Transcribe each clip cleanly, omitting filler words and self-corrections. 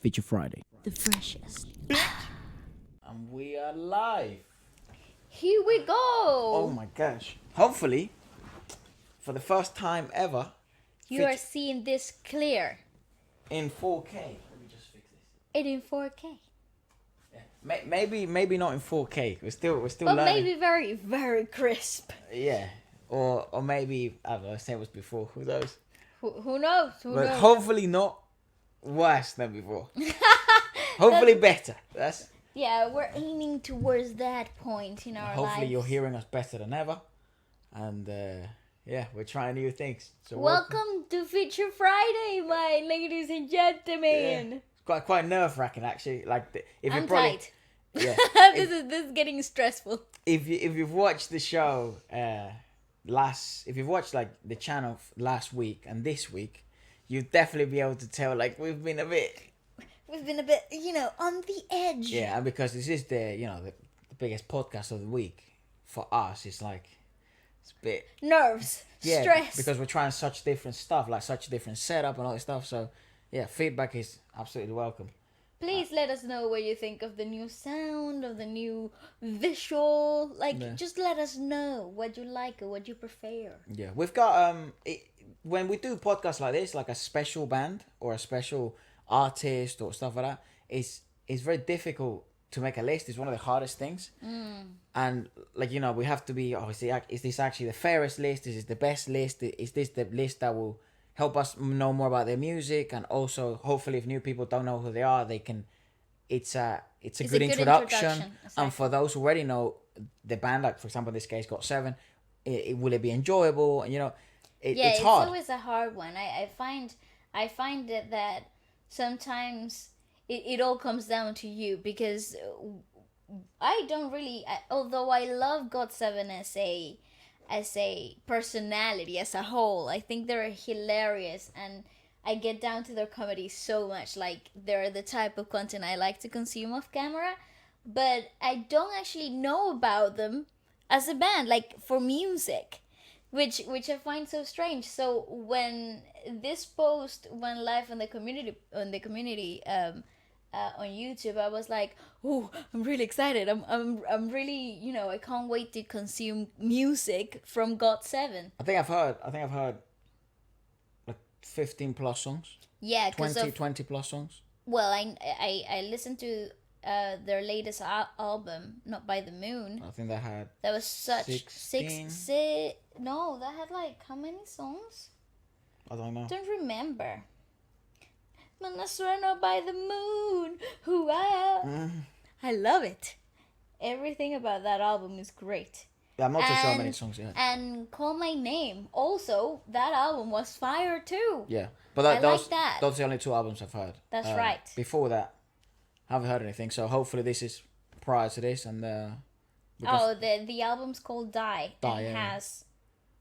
Feature Friday. The freshest. And we are live. Here we go. Oh my gosh. Hopefully, for the first time ever, You are seeing this clear. in 4K. Let me just fix this. It in 4K. Yeah. Maybe not in 4K. We're still But learning. maybe very, very crisp. Yeah. Or maybe, I don't know, same as before. Who knows? Who knows? Who But knows? hopefully not worse than before. Hopefully better. That's Yeah, we're aiming towards that point in our hopefully lives. you're hearing us better than ever. And yeah, we're trying new things. So Welcome to Feature Friday, my ladies and gentlemen. It's quite nerve-wracking actually. Like if I'm you probably tight. yeah. This is getting stressful. If you've watched the show if you've watched like the channel last week and this week, you'd definitely be able to tell like we've been a bit on the edge. yeah, and because this is the biggest podcast of the week for us, it's like it's a bit Nerves, stress. because we're trying such different stuff, like such different setup and all this stuff. So yeah, feedback is absolutely welcome. Please let us know what you think of the new sound, of the new visual. Just let us know what you like or what you prefer. Yeah, we've got when we do podcasts like this, like a special band or a special artist or stuff like that, it's very difficult to make a list. It's one of the hardest things. And we have to be obviously, is this actually the fairest list? Is this the best list? Is this the list that will help us know more about their music? And also hopefully if new people don't know who they are, they can it's a good introduction. Exactly. And for those who already know the band, like for example in this case GOT7, will it be enjoyable? And it's hard. It's always a hard one. I find that sometimes it all comes down to you, because I don't really, although I love GOT7 as a personality, as a whole, I think they're hilarious, and I get down to their comedy so much. Like, they're the type of content I like to consume off camera, but I don't actually know about them as a band, like for music, which I find so strange. So when this post went live on the community on YouTube, I was like, "Oh, I'm really excited! I'm really, I can't wait to consume music from GOT7." I think I've heard like 15 plus songs. Yeah, 20 plus songs. Well, I listened to their latest album, Not by the Moon. I think that had was such 16. No, that had like how many songs? I don't know. Don't remember. When I swear not by the moon, who I love it. Everything about that album is great. Yeah, I'm not too sure how many songs yet. And Call My Name. Also, that album was fire too. Yeah, but I those like that. those are the only two albums I've heard. That's right. Before that, I haven't heard anything. So hopefully this is prior to this, and the album's called Die. Die, and yeah. has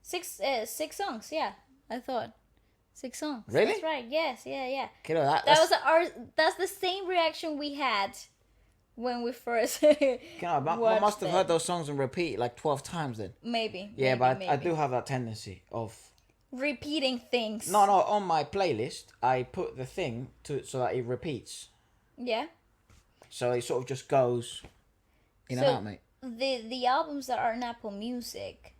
six songs. Yeah, I thought 6 songs. Really? That's right. Yes. Yeah. Okay, That's the same reaction we had when we first I must have watched heard those songs on repeat like 12 times then. Maybe. Yeah, but maybe. I do have that tendency of repeating things. no on my playlist I put the thing so that it repeats. Yeah. So it sort of just goes in and out, mate. The albums that are on Apple Music,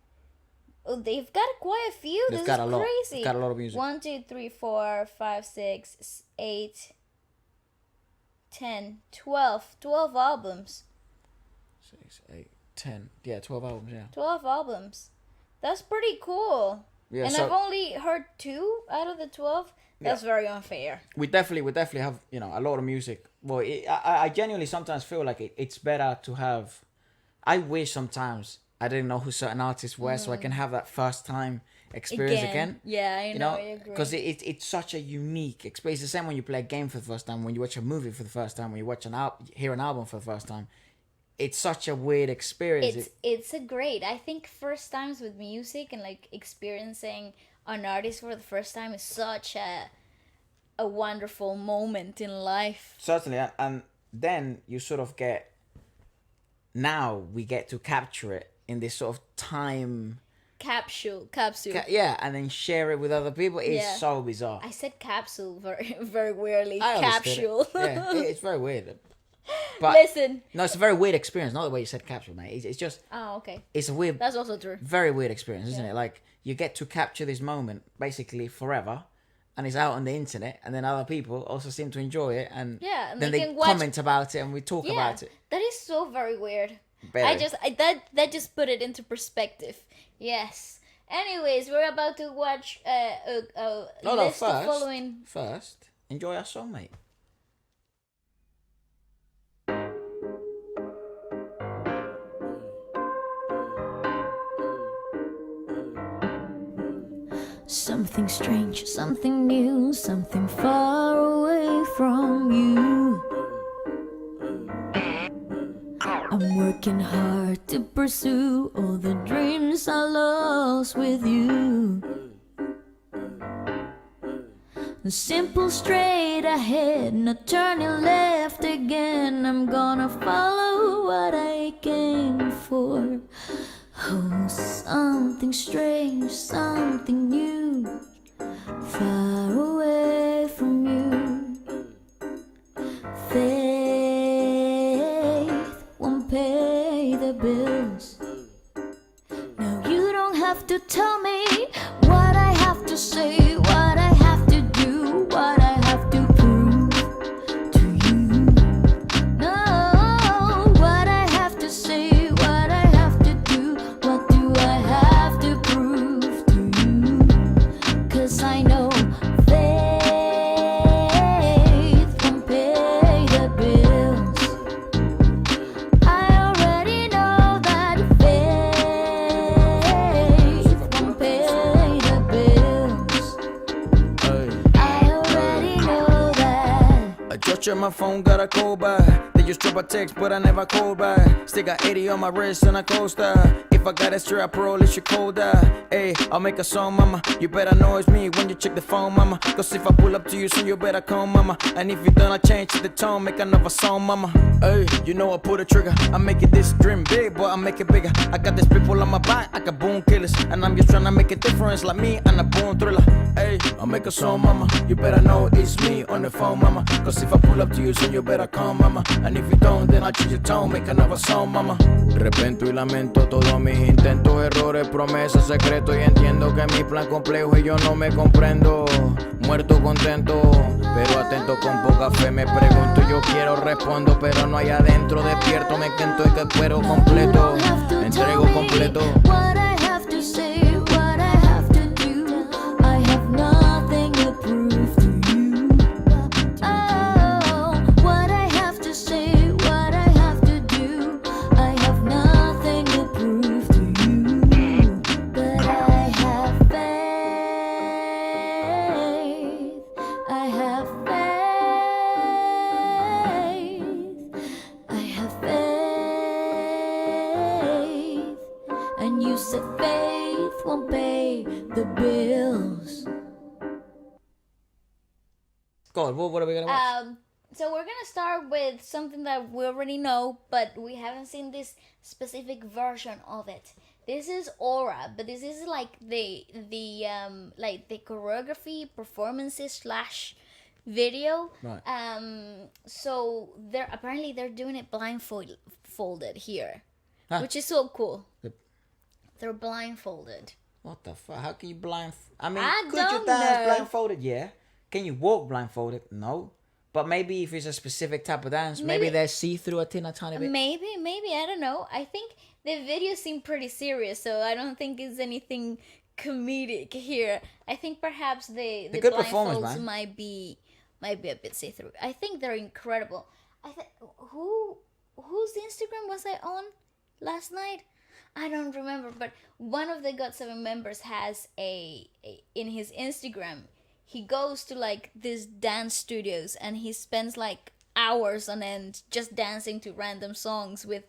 they've got quite a few. They've This got is a lot. crazy. They've got a lot of music. 1, 2, 3, 4, 5, 6, 8, 10, 12 albums. 6, 8, 10. Yeah, 12 albums. Yeah. 12 albums. That's pretty cool. Yeah. And so I've only heard 2 out of the 12. That's very unfair. we definitely have a lot of music. Well, I genuinely sometimes feel like it's better to have. I wish sometimes I didn't know who certain artists were, so I can have that first time experience again. Yeah, I know. I agree. Because it's such a unique experience. It's the same when you play a game for the first time, when you watch a movie for the first time, when you watch hear an album for the first time. It's such a weird experience. It's a great. I think first times with music and like experiencing an artist for the first time is such a wonderful moment in life. Certainly, and then you sort of get. Now we get to capture it in this sort of time capsule. And then share it with other people. It's so bizarre. I said capsule very, very weirdly. I Capsule. Yeah, it's very weird. But listen. No, it's a very weird experience. Not the way you said capsule, mate. It's just. Oh, okay. It's a weird. That's also true. Very weird experience, isn't it? Like you get to capture this moment basically forever, and it's out on the internet, and then other people also seem to enjoy it, and and then they comment about it, and we talk about it. That is so very weird. Very. That just put it into perspective. Yes. Anyways, we're about to watch a list of following. First, enjoy our song, mate. Something strange, something new, something far away from you. I'm working hard to pursue all the dreams I lost with you. Simple straight ahead, not turning left again. I'm gonna follow what I came for. Oh, something strange, something new, far away from you. Faith won't pay the bills. Now you don't have to tell me what I have to say, what I have to do, what I have to prove to you. No, what I have to say, what I have to do, what do I have to prove to you? 'Cause I know faith won't pay the bills. I already know that faith won't pay the bills. I already know that. I just checked my phone, got a call back. They just drop a text, but I never called back. Still got 80 on my wrist and a coaster. If I got it straight, I probably should call that. Hey, I'll make a song, mama. You better know it's me when you check the phone, mama. 'Cause if I pull up to you soon, you better come, mama. And if you done, I change the tone, make another song, mama. Hey, you know I pull the trigger. I make it this dream big, but I make it bigger. I got this people on my back, I got boom killers. And I'm just trying to make a difference like me and a boom thriller. Hey, I'll make a song, mama. You better know it's me on the phone, mama. 'Cause if I pull up to you soon, you better come, mama. And if you don't, then I'll change the tone, make another song, mama. Repento y lamento todos mis intentos, errores, promesas, secretos. Y entiendo que mi plan complejo y yo no me comprendo. Muerto contento, pero atento con poca fe. Me pregunto, yo quiero, respondo, pero no hay adentro. Despierto, me quento y que espero completo. Entrego completo. What I have to say, what I have to do, I have nothing to prove to you. Oh, what I have to say, what I have to do, I have nothing to prove to you. But I have faith, I have faith, I have faith. And you said faith won't pay the bills. God, what are we gonna watch? So we're gonna start with something that we already know, but we haven't seen this specific version of it. This is Aura, but this is like the choreography performances slash video. Right. So they're doing it blindfolded here, Huh. which is so cool. The- They're blindfolded. What the fuck? How can you blind? I mean, I could you don't dance know. blindfolded? Yeah. Can you walk blindfolded? No. But maybe if it's a specific type of dance, maybe Maybe- they're see through a tiny bit. Maybe, I don't know. I think the video seemed pretty serious, so I don't think it's anything comedic here. I think perhaps the good performance, blindfolds man. might be a bit see-through. I think they're incredible. Whose Instagram was I on last night? I don't remember, but one of the GOT7 members has a in his Instagram. He goes to like these dance studios and he spends like hours on end just dancing to random songs with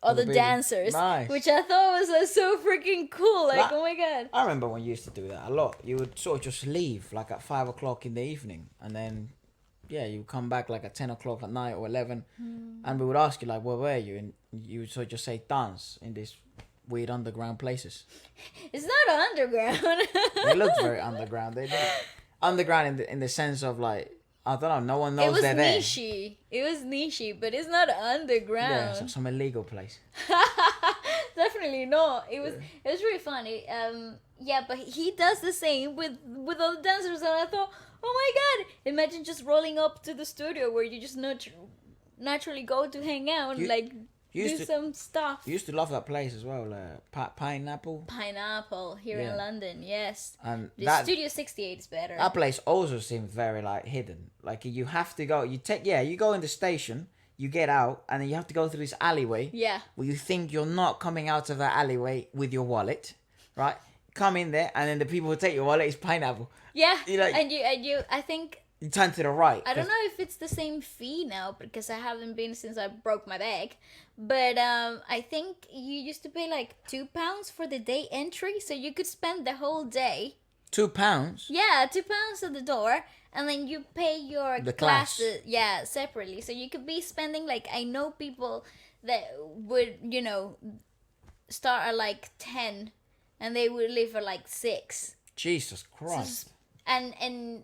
other people. dancers, Nice. which I thought was so freaking cool. Like, oh my god. I remember when you used to do that a lot. You would sort of just leave like at 5 o'clock in the evening, and then you would come back like at 10 o'clock at night or 11, and we would ask you like, where were you? And you would sort of just say dance in this weird underground places. It's not underground. It looks very underground. They do. Underground in the sense of like, I don't know, no one knows they're there. It was nichey, but it's not underground. Yeah, so some illegal place. Definitely not. It was really funny. Yeah, but he does the same with all the dancers, and I thought, oh my god! Imagine just rolling up to the studio where you just naturally go to hang out, do some stuff. You used to love that place as well, Pineapple. Pineapple here in London, yes. And the Studio 68 is better. That place also seems very like hidden. Like you have to go. You go in the station. You get out, and then you have to go through this alleyway. Yeah. Where you think you're not coming out of that alleyway with your wallet, right? Come in there, and then the people who take your wallet is Pineapple. Yeah. Like, and you, I think. You turn to the right. I don't know if it's the same fee now because I haven't been since I broke my bag, but I think you used to pay like £2 for the day entry, so you could spend the whole day. £2? Yeah, £2 at the door. And then you pay your classes, separately. So you could be spending, like, I know people that would, start at like 10 and they would leave for like 6. Jesus Christ. And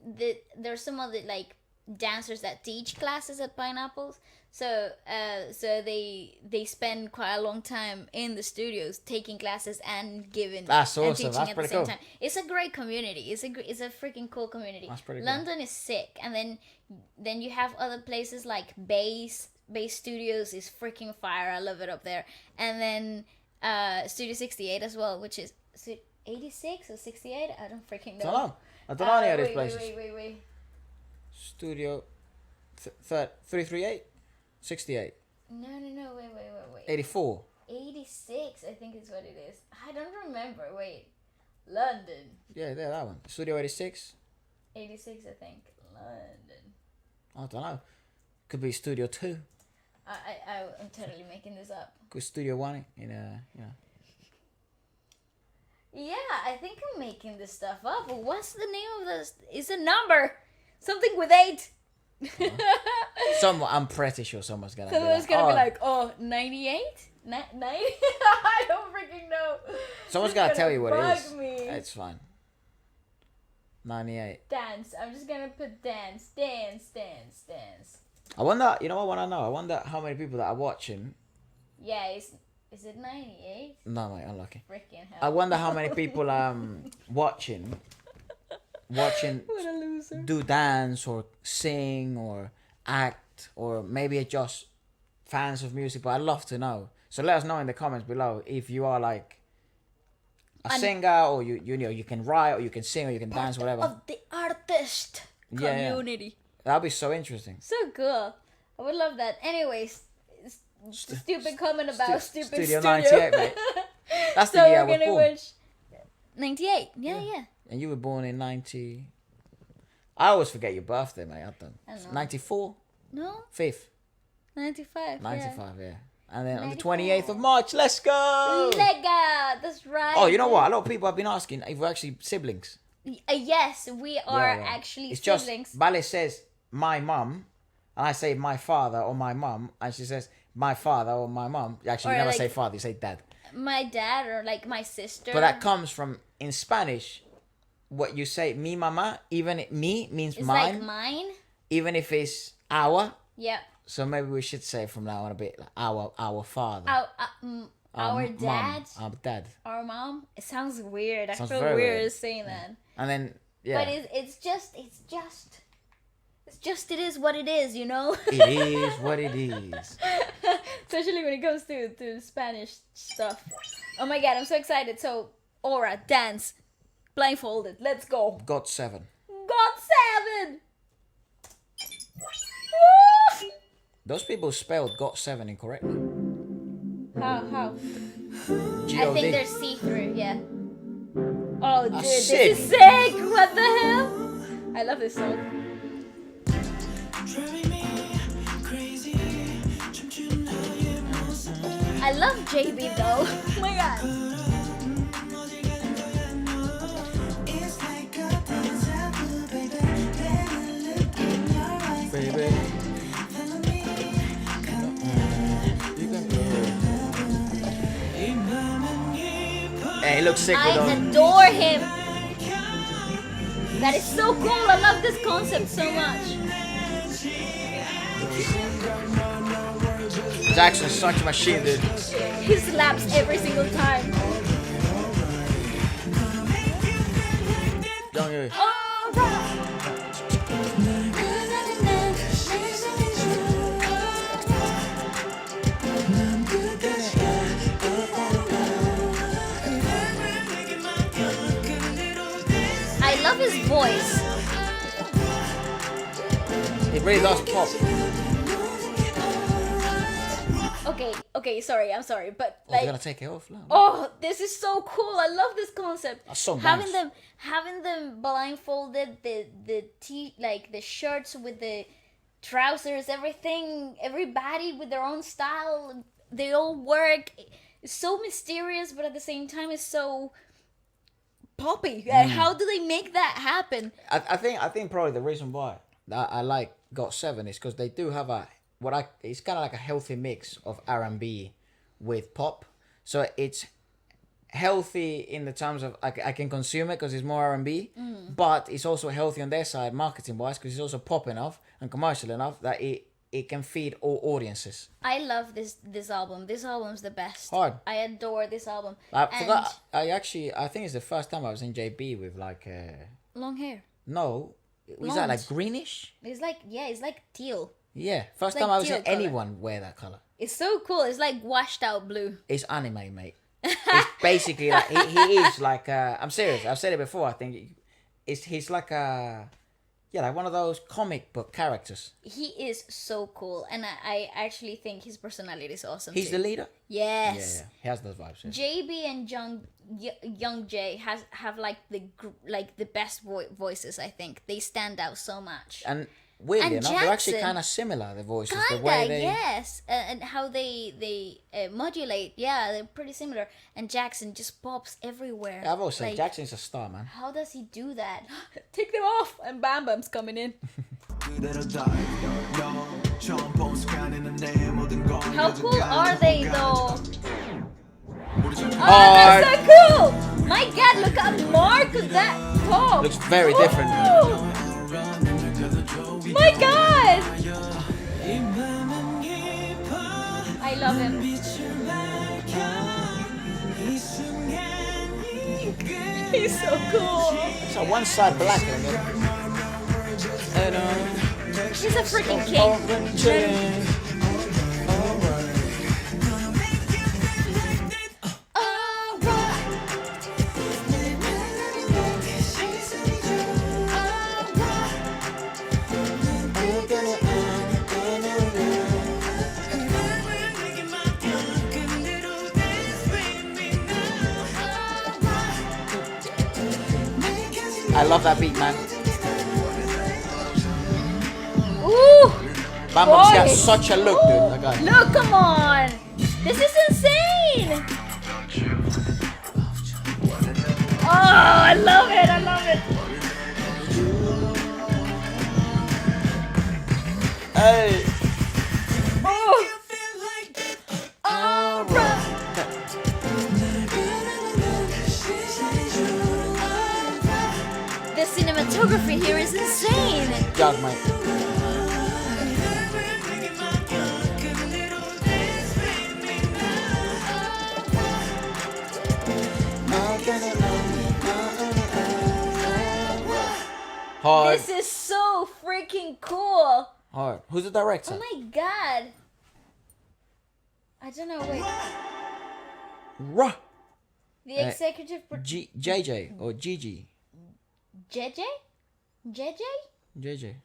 there's some other, like, dancers that teach classes at Pineapples. So they spend quite a long time in the studios taking classes and giving That's awesome. and teaching That's at pretty the same cool. time. It's a great community. It's a freaking cool community. That's pretty cool. London is sick, and then you have other places like Base Studios is freaking fire. I love it up there. And then Studio 68 as well, which is 86 or 68. I don't freaking know. I don't know any of these places. Wait. Studio 338. 68. No, wait. 84. 86, I think is what it is. I don't remember. Wait. London. Yeah, that one. Studio 86. 86, I think. London. I don't know. Could be Studio 2. I'm totally making this up. Could be Studio 1 Yeah, I think I'm making this stuff up. But what's the name of this? It's a number. Something with 8. I'm pretty sure someone's gonna. Someone's gonna be like, 98? 90? I don't freaking know. Someone's gonna tell you what it is. Me. It's fine. 98. Dance. I'm just gonna put dance. I wonder. You know what I wanna know? I wonder how many people that are watching. Yeah, is it 98? No, mate, unlucky. Freaking hell. I wonder how many people watching. What a loser. Do dance or sing or act, or maybe it's just fans of music, but I'd love to know. So let us know in the comments below if you are like a singer, or you can write, or you can sing, or you can dance, whatever. Of the artist community. That'd be so interesting. So cool. I would love that. Anyways, stupid comment about stupid studio. 98, mate. That's the so year I we're was gonna born. wish 98. Yeah. And you were born in 90. I always forget your birthday, mate. I don't. 94? No? 5th? 95. 95, yeah. And then on the 28th of March, let's go! Lega! That's right. Oh, you know what? A lot of people have been asking if we're actually siblings. Yes, we are actually it's siblings. Just, Bale says, my mum, and I say my father or my mum, and she says, my father or my mum. Actually, you never say father, you say dad. My dad or like my sister. But that comes from, in Spanish, what you say, mi mama, even me means it's mine. Like mine. Even if it's our. Yep. So maybe we should say from now on a bit like our father. Our dad. Our dad. Our mom. It sounds weird. I feel very weird saying that. And then But it's just it is what it is, you know? It is what it is. Especially when it comes to Spanish stuff. Oh my god, I'm so excited. So, Aura, dance. Blindfolded. Let's go. GOT7. GOT7! Those people spelled GOT7 incorrectly. How? G-O-D. I think they're see-through, yeah. Oh, dude, this sick. is sick! What the hell? I love this song. I love JB though. Oh my god. Baby. It looks sick with I those. adore him. That is so cool. I love this concept so much. Jackson's such a machine, dude. He slaps every single time. YoungJae. I love his voice. It really does pop. Okay, sorry, I'm sorry, but They're like, gonna take it off now. oh, this is so cool. I love this concept. That's so having nice. having them blindfolded, the like the shirts with the trousers, everything, everybody with their own style. They all work. It's so mysterious, but at the same time, it's so poppy. How do they make that happen? I think probably the reason why I like GOT7 is because they do have it's kind of like a healthy mix of R&B with pop. So it's healthy in the terms of I can consume it because it's more R&B, but it's also healthy on their side marketing wise because it's also pop enough and commercial enough that it can feed all audiences. I love this album. This album's the best. Hard. I adore this album. I forgot. I think it's the first time I was in JB with like Long hair. no, was that like greenish? It's like teal. Yeah, first Like time I was teal seeing colour. anyone wear that color. It's so cool. It's like washed out blue. It's anime, mate. It's basically like he is like I'm serious. I've said it before. I think he's like like one of those comic book characters. He is so cool, and I actually think his personality is awesome. He's too. the leader. Yes. Yeah, he has those vibes. Yeah. JB and YoungJae have like the best voices. I think they stand out so much. And weirdly And enough, they're actually Jackson. kind of similar. The voices, the Kinda, way they. yes, and how they modulate. Yeah, they're pretty similar. And Jackson just pops everywhere. I've always said Like, Jackson's a star, man. how does he do that? Take them off, and Bam Bam's coming in. How cool are they, though? Oh, that's so cool! My God, look at Mark at that top. Looks very different. Ooh. My God! I love him. He's so cool. So one side black and then. He's a freaking king. I love that beat, man. Ooh! Bam Bam's got Boy. such a look, dude. That guy. Look, come on! This is insane! Oh, I love it! I love it! Hey. Oh! Alright! The cinematography here is insane! Jazz, mate. Hard. This is so freaking cool! Hard. Who's the director? Oh my God! I don't know, wait. Ruh. The executive JJ or GG. JJ? JJ? JJ.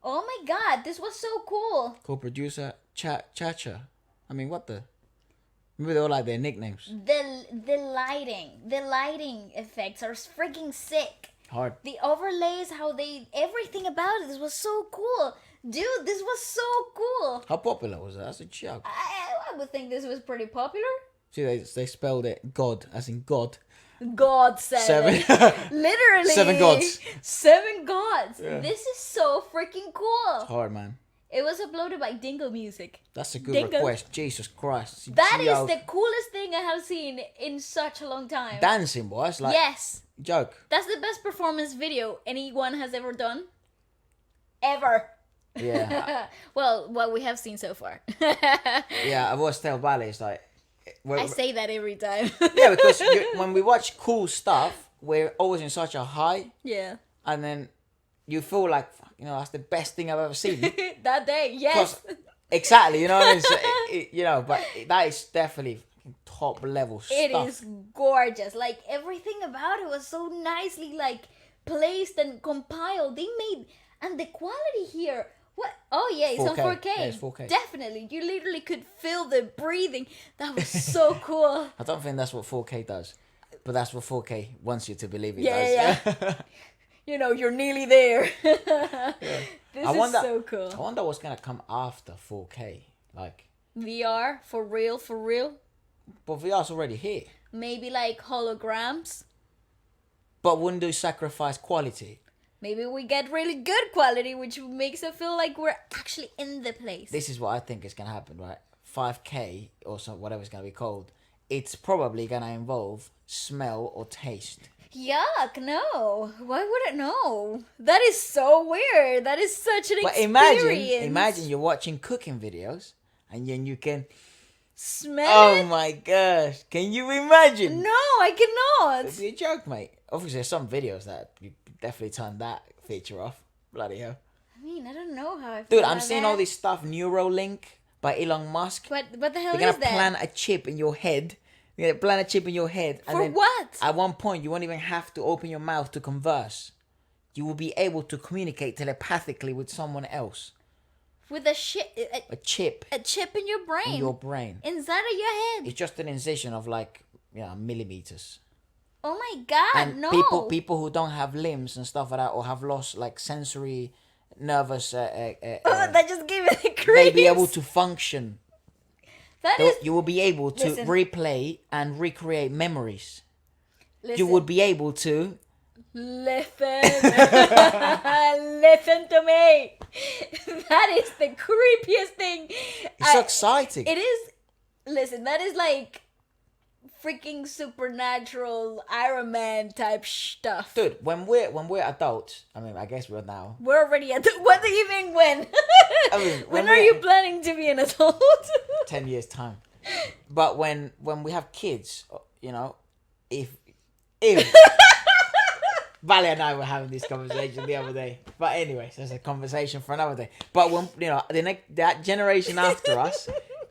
Oh my God, this was so cool! Co-producer Chacha. I mean, what the? Maybe they all like their nicknames. The lighting effects are freaking sick. Hard. The overlays, everything about it, this was so cool. Dude, this was so cool. How popular was that? That's a joke. I would think this was pretty popular. See, they spelled it God, as in God. GOT7. Literally. 7 gods. 7 gods. Yeah. This is so freaking cool. Hard, man. It was uploaded by Dingo Music. That's a good Dingo. request. Jesus Christ. That is the coolest thing I have seen in such a long time. Dancing, boys. Like, yes. Joke. That's the best performance video anyone has ever done. Ever. Yeah. Well, what we have seen so far. Yeah, I always tell Valley, it's like... I say that every time. Yeah, because when we watch cool stuff, we're always in such a high. Yeah. And then you feel like, you know, that's the best thing I've ever seen. That day, yes. Exactly, you know what I mean? So, you know, but that is definitely top level stuff. It is gorgeous. Like, everything about it was so nicely, like, placed and compiled. They made... And the quality here... What? Oh, yeah, it's 4K. on 4K. Yeah, it's 4K. Definitely. You literally could feel the breathing. That was so cool. I don't think that's what 4K does. But that's what 4K wants you to believe it does. Yeah. You know, you're nearly there. Yeah. This is so cool. I wonder what's going to come after 4K. Like... VR, for real, for real. But VR's already here. Maybe like holograms. But wouldn't they sacrifice quality? Maybe we get really good quality, which makes it feel like we're actually in the place. This is what I think is going to happen, right? 5K, or so, whatever it's going to be called, it's probably going to involve smell or taste. Yuck, no. Why would it know? That is so weird. That is such an But experience. imagine you're watching cooking videos, and then you can... Smell it? Oh my gosh. Can you imagine? No, I cannot. It'd be a joke, mate. Obviously, there's some videos that you definitely turn that feature off. Bloody hell. I mean, I don't know how I feel Dude, about I'm seeing that. all this stuff, Neuralink by Elon Musk. What the hell They're is gonna that? plant a chip in your head. They're gonna plant a chip in your head. For what? At one point, you won't even have to open your mouth to converse. You will be able to communicate telepathically with someone else. With a chip a chip in your brain. in your brain. Inside of your head. It's just an incision of like, millimeters. Oh my god, And no. people who don't have limbs and stuff like that, or have lost like sensory, nervous, that just gave me the creeps. they'll be able to function. That is... You will be able to Listen. replay and recreate memories. Listen. You would be able to... Listen. Listen to me. That is the creepiest thing. It's so exciting. It is. Listen, that is like freaking supernatural Iron Man type stuff. Dude, when we're adults, I mean, I guess we're now. We're already at what do you mean when? I mean, when are you planning to be an adult? 10 years time. But when we have kids, if Valley and I were having this conversation the other day. But anyways, that's a conversation for another day. But when that generation after us,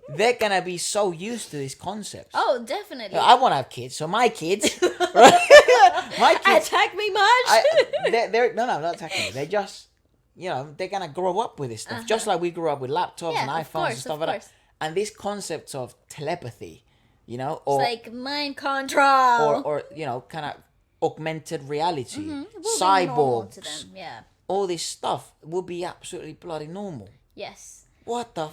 they're gonna be so used to these concepts. Oh, definitely. I want to have kids, so my kids, right? My kids attack me much. they're not attacking me. They just, they're gonna grow up with this stuff, just like we grew up with laptops and iPhones and stuff like that. And these concepts of telepathy, or it's like mind control, or kind of augmented reality, cyborgs, to cyborgs, them. Yeah. all this stuff will be absolutely bloody normal. Yes. What the?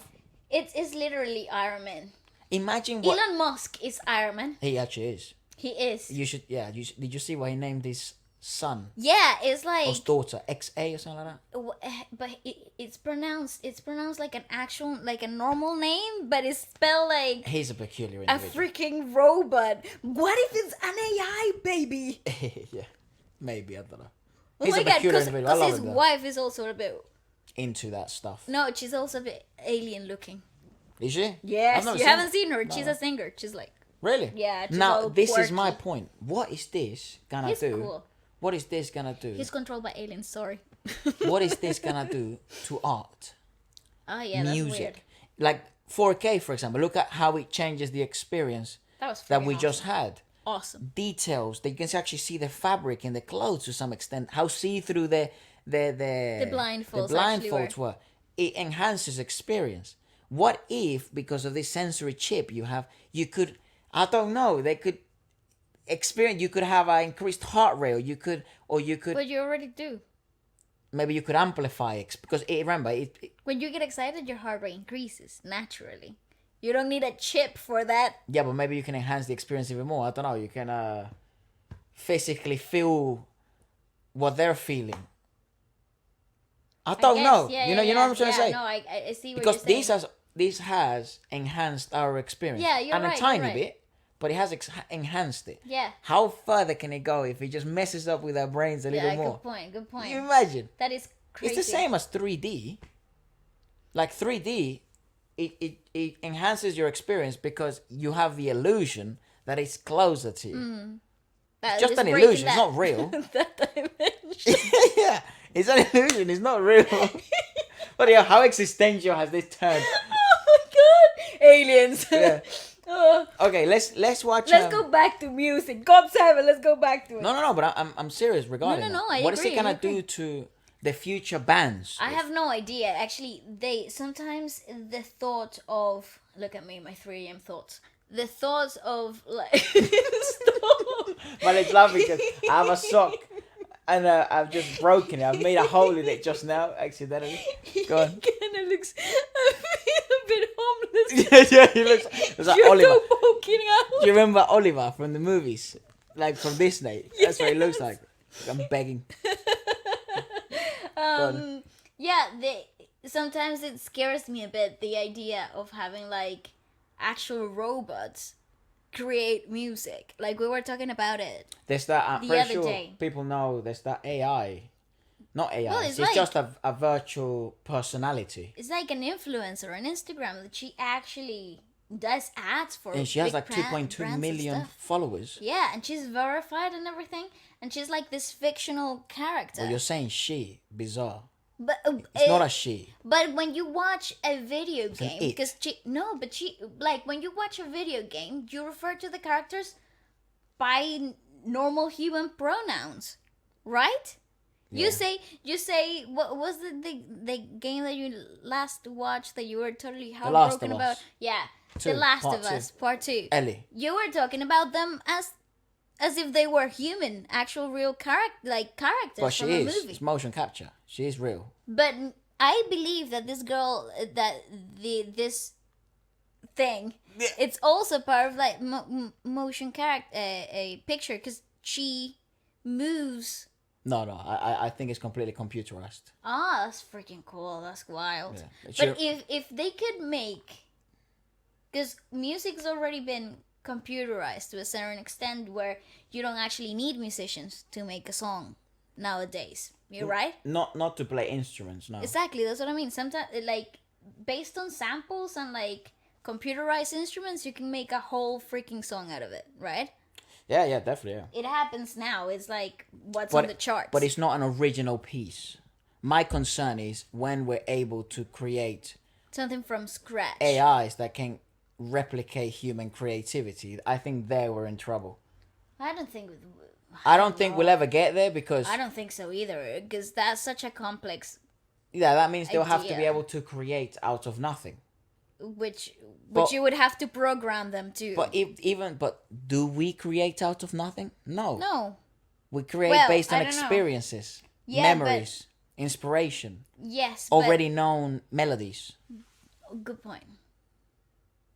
It's literally Iron Man. Imagine what Elon Musk is Iron Man. he actually is. He is. You should, did you see what he named his son? Yeah, it's like. Or his daughter, XA or something like that. But it's pronounced like an actual, like a normal name, but it's spelled like He's a peculiar a individual. freaking robot. What if it's an AI baby? Yeah, maybe, I don't know. Oh He's my a god, peculiar individual. I because love his him, though. wife is also a bit. Into that stuff. No, she's also a bit alien looking. Is she? Yes, I've you never haven't seen her. No. She's a singer. She's like. Really? Yeah. She's Now all this is my quirky. point. What is this gonna He's do? cool. What is this gonna do? He's controlled by aliens. Sorry. What is this gonna do to art? Oh yeah, music? That's weird. Like 4K, for example. Look at how it changes the experience that we just had. Awesome. Details. They can actually see the fabric in the clothes to some extent. How see-through the blindfolds were. It enhances experience. What if, because of this sensory chip you have, you could, I don't know, they could experience, you could have an increased heart rate, or you could. But you already do. Maybe you could amplify it, because when you get excited, your heart rate increases naturally. You don't need a chip for that. Yeah, but maybe you can enhance the experience even more. I don't know. You can physically feel what they're feeling. I don't know. Yeah, you know what I'm trying to say? No, I see what Because you're saying. this has enhanced our experience. Yeah, you're and right, a tiny you're right. bit, but it has enhanced it. Yeah. How further can it go if it just messes up with our brains a little more? Good point. You imagine? That is crazy. It's the same as 3D. Like 3D, it enhances your experience because you have the illusion that it's closer to you. It's just an illusion. It's not real. That dimension. Yeah, it's an illusion. It's not real. But yeah, how existential has this turned? Oh my god, aliens. Yeah. Oh. Okay, let's watch. Let's go back to music. GOT7. Let's go back to it. No. But I'm serious regarding. No. that. What is it gonna do to the future bands? I have no idea. Actually, they sometimes the thought of look at me, my 3 a.m. thoughts. The thoughts of like stop. But it's laughing because I have a sock and I've just broken it. I've made a hole in it just now accidentally. Go on. Kind of looks a bit homeless. Yeah, he looks like You're Oliver. so poking out. Do you remember Oliver from the movies? Like from Disney? That's what he looks like. I'm begging. Yeah, sometimes it scares me a bit, the idea of having like actual robots create music. Like we were talking about it. There's that, I'm the pretty other sure day. people know there's that AI. Not AI, Well, it's like- just a virtual personality. It's like an influencer on Instagram that she actually does ads for. And she has big like 2.2 brands and million stuff. followers. Yeah, and she's verified and everything, and she's like this fictional character. Well, you're saying she. Bizarre. But It's not a she. But when you watch a video an game, it. because she like when you watch a video game, you refer to the characters by normal human pronouns, right? Yeah. You say what was the game that you last watched that you were totally Last heartbroken of about? Us. Yeah, Two, The Last part of two. Us, part 2. Ellie. You were talking about them as if they were human, actual real characters But she from a is. movie. It's motion capture. She is real. But I believe that this girl, this thing, Yeah. it's also part of like motion character, a picture, because she moves. No. I think it's completely computerized. Ah, that's freaking cool. That's wild. Yeah. But if they could make, because music's already been computerized to a certain extent where you don't actually need musicians to make a song nowadays. You're right? Not to play instruments, no. Exactly, that's what I mean. Sometimes, like, based on samples and, like, computerized instruments, you can make a whole freaking song out of it, right? Yeah, definitely, yeah. It happens now. It's like what's on the charts. But it's not an original piece. My concern is when we're able to create something from scratch. AIs that can replicate human creativity. I think there we're in trouble. I don't think we'll ever get there because I don't think so either, because that's such a complex, yeah, that means they'll have to be idea. able to create out of nothing. which But- you would have to program them to. But but do we create out of nothing? No. No. We create Well, based on I don't know. experiences, Yeah, memories, inspiration, Yes. already known melodies. But, good point.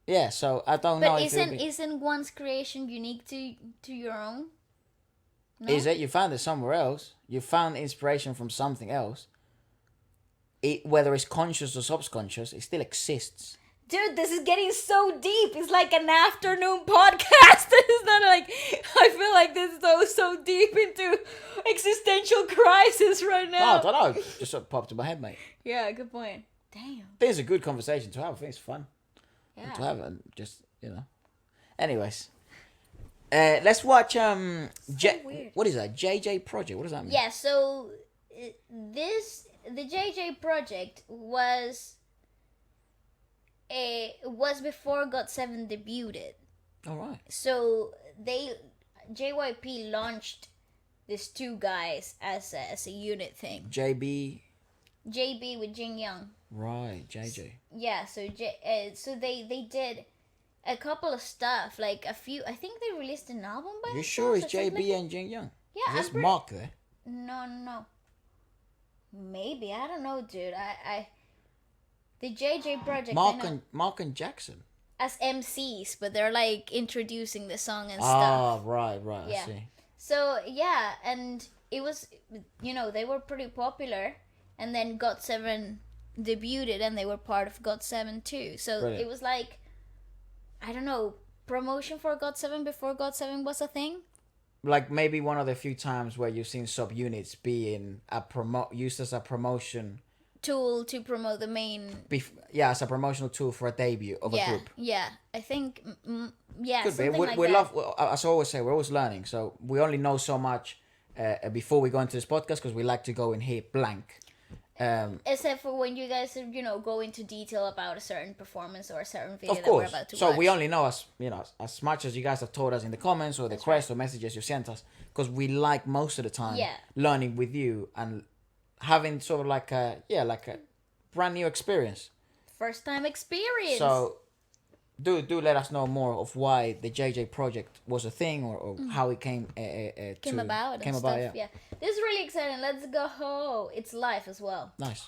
Yeah, so I don't know But if it'll be... isn't one's creation unique to your own? No? Is it? You found it somewhere else. You found inspiration from something else. Whether it's conscious or subconscious, it still exists. Dude, this is getting so deep. It's like an afternoon podcast. It's not like I feel like this is so deep into existential crisis right No, now. I don't know. Just sort of popped in my head, mate. Yeah, good point. Damn. This is a good conversation to have. I think it's fun Yeah. to have, and just Anyways, let's watch weird. what is that? JJ Project. What does that mean? Yeah, so the JJ project was before GOT7 debuted. All right. So JYP launched these two guys as a unit thing. JB. JB with Jinyoung. Right. JJ. Yeah, so so they did a couple of stuff, like a few. I think they released an album by You sure it's themselves or something. JB and Jinyoung? Yeah, There's I'm pretty- Mark there. No. Maybe, I don't know, dude. The JJ project. Mark and Jackson. As MCs, but they're like introducing the song and Ah, stuff. right. Yeah. I see. So yeah, and it was, they were pretty popular, and then GOT7 debuted, and they were part of GOT7 too. So Brilliant. it was like, I don't know, promotion for GOT7 before GOT7 was a thing. Like maybe one of the few times where you've seen subunits being used as a promotion Tool to promote the main. as a promotional tool for a debut of a group. Yeah, I think, yeah, Could be. something like We that. love, as I always say, we're always learning. So we only know so much before we go into this podcast, because we like to go in here blank. Except for when you guys, go into detail about a certain performance or a certain video Of that we're course. about to So watch. we only know as much as you guys have told us in the comments or the requests or messages you sent us, because we like most of the time learning with you and having sort of like a brand new experience. First time experience. So do let us know more of why the JJ project was a thing, or how it came about and stuff. Yeah. This is really exciting. Let's go. It's live as well. Nice.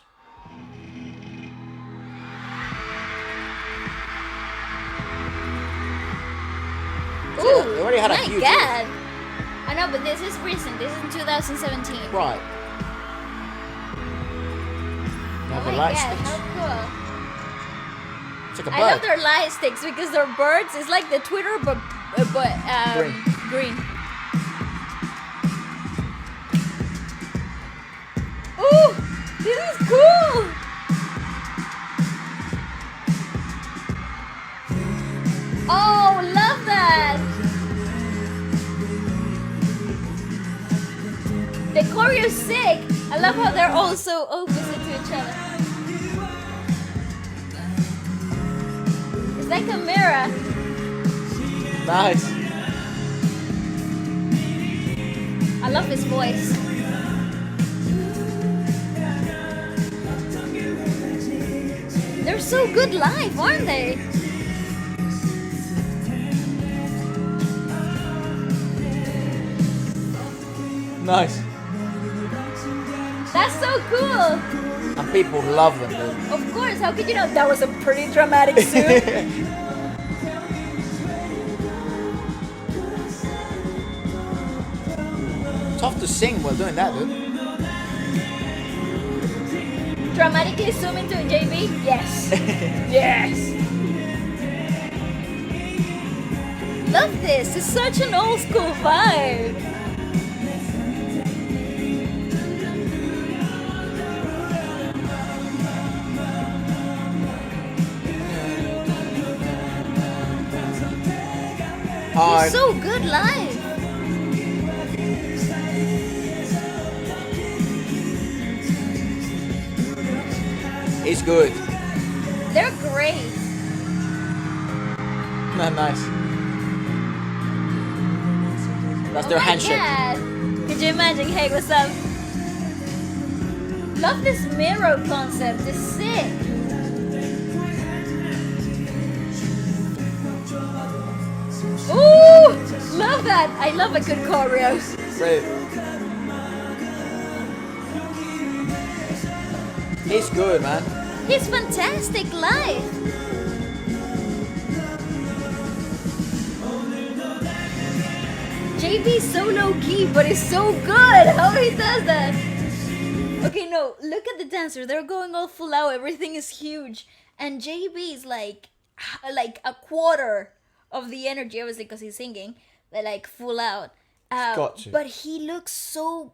Ooh, we already had a my huge God. I know, but this is recent. This is in 2017. Right. Oh my God, how cool. It's like a bird. I love their light sticks because they're birds. It's like the Twitter, but green. Ooh, this is cool. Oh, love that. The choreo is sick. I love how they're all so opposite to each other. It's like a mirror. Nice. I love his voice. They're so good live, aren't they? Nice. That's so cool. And people love them, dude. Of course, how could you know? That was a pretty dramatic suit. Tough to sing while doing that, dude. Dramatically zoom into JB? Yes. Yes. Love this. It's such an old school vibe. He's so good live. It's good. They're great. Nice. That's their handshake. God. Could you imagine? Hey, what's up? Love this mirror concept. It's sick. Ooh, love that. I love a good choreo. Great. He's good, man. He's fantastic live. JB's so low key, but it's so good. How he does that? Okay, no, look at the dancer. They're going all full out. Everything is huge, and JB is like a quarter of the energy, obviously, because he's singing. They're like full out. Got to. But he looks so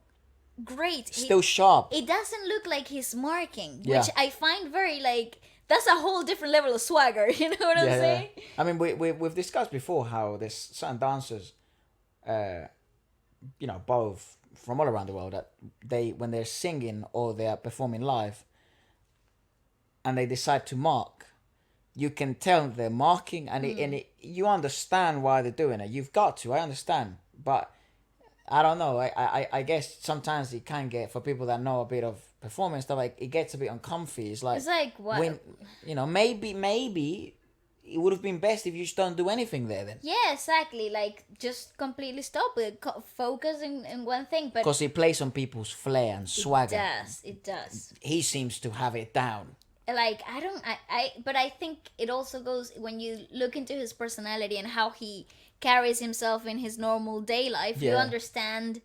great. Still sharp. It doesn't look like he's marking, Yeah. which I find very like. That's a whole different level of swagger. You know what I'm saying? I mean, we've discussed before how there's certain dancers, both from all around the world, that when they're singing or they're performing live, and they decide to mark, you can tell they're marking, and you understand why they're doing it. You've got to. I understand, but I don't know. I guess sometimes it can get, for people that know a bit of performance stuff, like it gets a bit uncomfy. It's like what? when, maybe it would have been best if you just don't do anything there then. Yeah, exactly. Like just completely stop it. Focus in one thing. But Because it plays on people's flair and swagger. It does. He seems to have it down. Like but I think it also goes when you look into his personality and how he carries himself in his normal day life. You Yeah. understand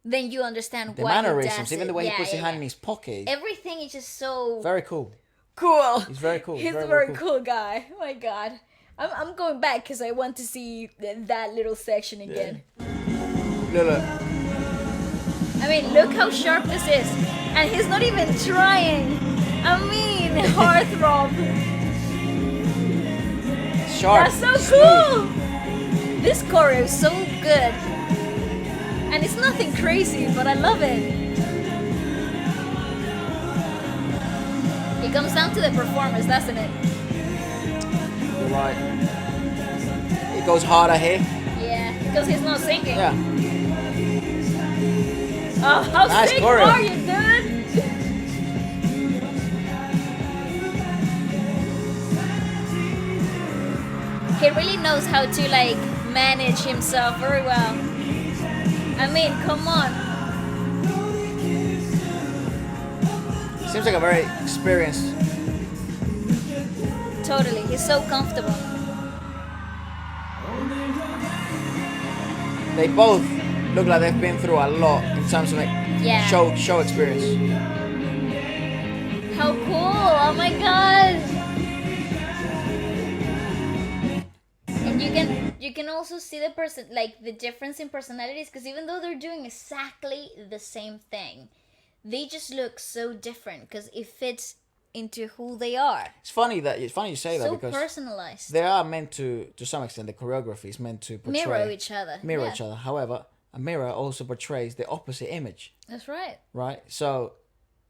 then you understand The why he does mannerisms, it. even the way Yeah, he puts his yeah, hand yeah. in his pocket. Everything is just so Very cool. cool. He's very cool. He's very, a very very cool guy. Oh my god. I'm going back because I want to see that little section again. Look. I mean, look how sharp this is. And he's not even trying. I mean, heartthrob. Sharp. That's so cool. This choreo is so good. And it's nothing crazy, but I love it. It comes down to the performance, doesn't it? You're right. It goes harder here. Yeah, because he's not singing. Yeah. Oh, how Nice sick choreo. are you, dude? He really knows how to like manage himself very well. I mean, come on. Seems like a very experienced. Totally, he's so comfortable. They both look like they've been through a lot in terms of like Yeah. show experience. How cool! Oh my god! And you can also see the person like the difference in personalities because even though they're doing exactly the same thing, they just look so different because it fits into who they are. It's funny you say that So because personalized. they are meant to some extent, the choreography is meant to portray, Mirror each other. mirror Yeah, each other. However, a mirror also portrays the opposite image, That's right. right? So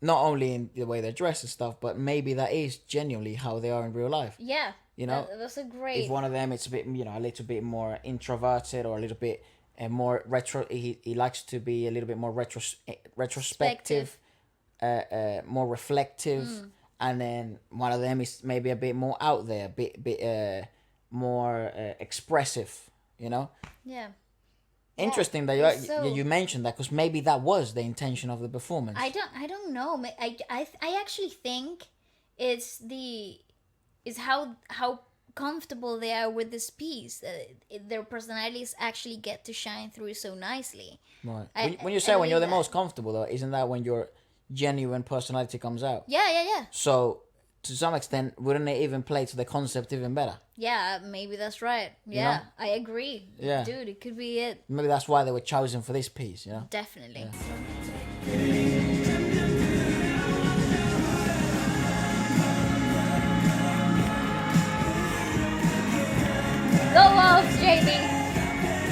not only in the way they dress and stuff, but maybe that is genuinely how they are in real life. Yeah. You know, that's a great. if one of them it's a bit, a little bit more introverted or a little bit more retro, he likes to be a little bit more retrospective, more reflective, and then one of them is maybe a bit more out there, bit more expressive. You know. Yeah. Interesting that you mentioned that because maybe that was the intention of the performance. I don't know. I actually think it's how comfortable they are with this piece. Their personalities actually get to shine through so nicely. Right. I When you say when you're the believe most comfortable though, isn't that when your genuine personality comes out? Yeah. So to some extent, wouldn't it even play to the concept even better? Yeah, maybe that's right. Yeah, know? I agree. Yeah. Dude, it could be it. Maybe that's why they were chosen for this piece. You know. Definitely. Go off, JB.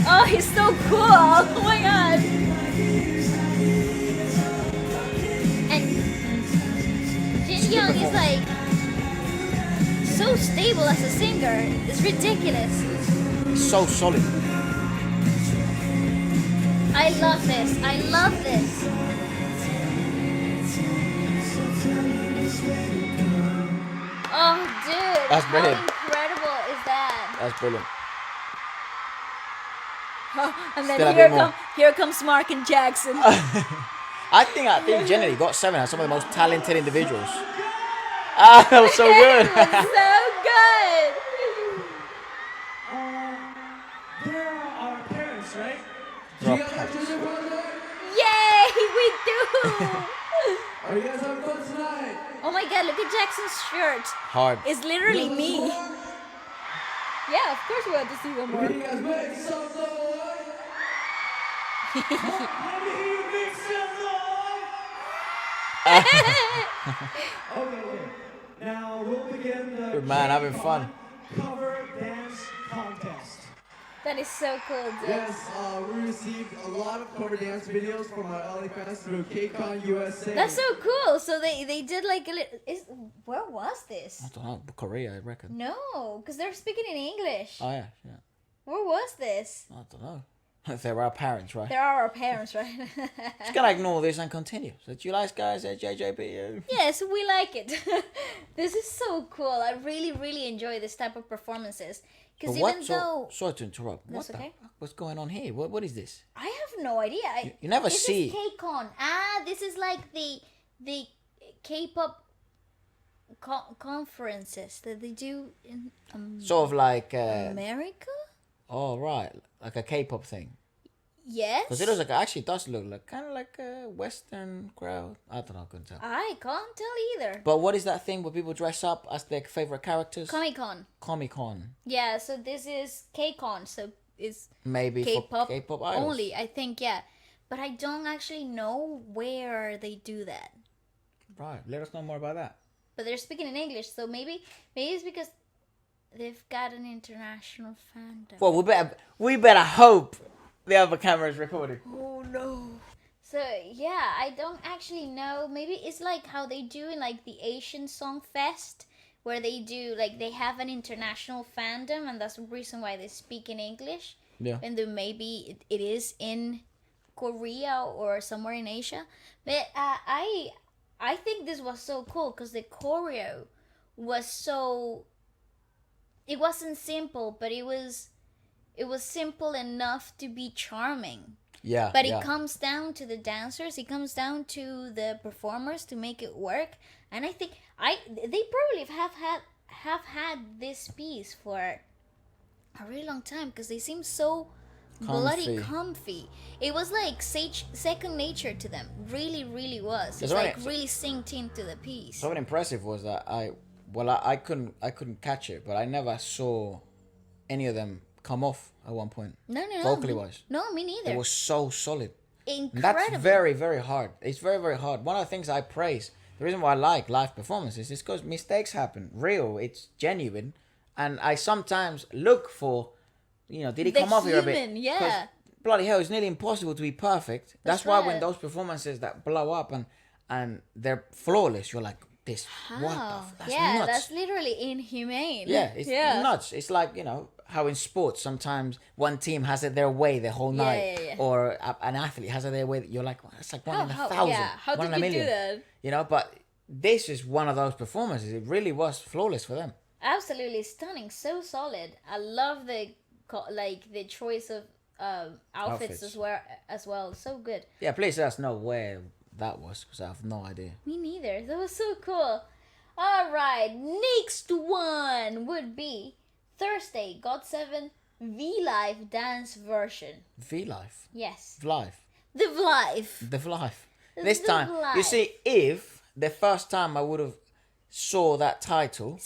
Oh, he's so cool. Oh my god. And Jinyoung is like so stable as a singer. It's ridiculous. It's so solid. I love this. I love this. Oh, dude. That's brilliant. How incredible is that? That's brilliant. And Still a then bit more. here comes Mark and Jackson. I think generally GOT7 has some of the most talented individuals. Ah, that was so good. It was so good. There are our parents, right? There are Do you guys have children for us? Yay, we do. Are you guys having fun tonight? Oh my god, look at Jackson's shirt. Hard. It's literally You me. guys want Yeah, of course we want to see one some more? more. Are you guys make some noise? Let me hear you make some noise. Okay. Now we'll begin the Good man, having fun. cover dance contest. That is so cool, dude. Yes, we received a lot of cover dance videos from our LA fans through Kcon USA. That's so cool. So they did like a little. Where was this? I don't know, Korea, I reckon. No, because they're speaking in English. Oh yeah. Where was this? I don't know. There are parents, right? There are our parents, right? Just gonna ignore this and continue. So do you like guys at JJB? Yes, we like it. This is so cool. I really, really enjoy this type of performances. Because even though Sorry to interrupt. What That's the okay. fuck? What's going on here? What is this? I have no idea. You never this see. This is Kcon. Ah, this is like the K-pop conferences that they do in Sort of like. America. Oh right, like a K-pop thing. Yes. Because it looks like, actually does look like kind of like a Western crowd. I don't know, I couldn't tell. I can't tell either. But what is that thing where people dress up as their favorite characters? Comic-Con. Comic-Con. Yeah, so this is Kcon, so it's Maybe K-pop, for K-pop idols. only, I think, yeah. But I don't actually know where they do that. Right, let us know more about that. But they're speaking in English, so maybe it's because they've got an international fandom. Well, we better hope the other camera is recording. Oh no. So yeah, I don't actually know. Maybe it's like how they do in like the Asian Song Fest, where they do like they have an international fandom, and that's the reason why they speak in English. Yeah. And then maybe it is in Korea or somewhere in Asia. But I think this was so cool because the choreo was so. It wasn't simple, but it was simple enough to be charming. Yeah. But yeah. it comes down to the dancers. It comes down to the performers to make it work. And I think they probably have had this piece for a really long time because they seem so bloody comfy. It was like second nature to them. Really, really was. It's like really synced into the piece. So what impressive was that I couldn't catch it, but I never saw any of them come off at one point. No. Vocally wise. No, me neither. It was so solid. Incredible. That's very, very hard. It's very, very hard. One of the things I praise, the reason why I like live performances is because mistakes happen. Real, it's genuine. And I sometimes look for, did he come off here a bit? Yeah. 'Cause bloody hell, it's nearly impossible to be perfect. That's why when right. those performances that blow up and they're flawless, you're like, this, what the that's nuts. That's literally inhumane. Yeah, it's nuts. It's like, how in sports sometimes one team has it their way the whole night. Yeah. Or an athlete has it their way. You're like, well, that's like one in a thousand. Yeah, how one did in a you million. do that? But this is one of those performances. It really was flawless for them. Absolutely stunning. So solid. I love the choice of outfits as well. So good. Yeah, please let us know where that was because I have no idea. Me neither. That was so cool. All right, next one would be Thursday, GOT7 V-Live dance version. V-Life. Yes. Vlive. The Vlive. The Vlive. This The time, Vlive. you see, if the first time I would have saw that title,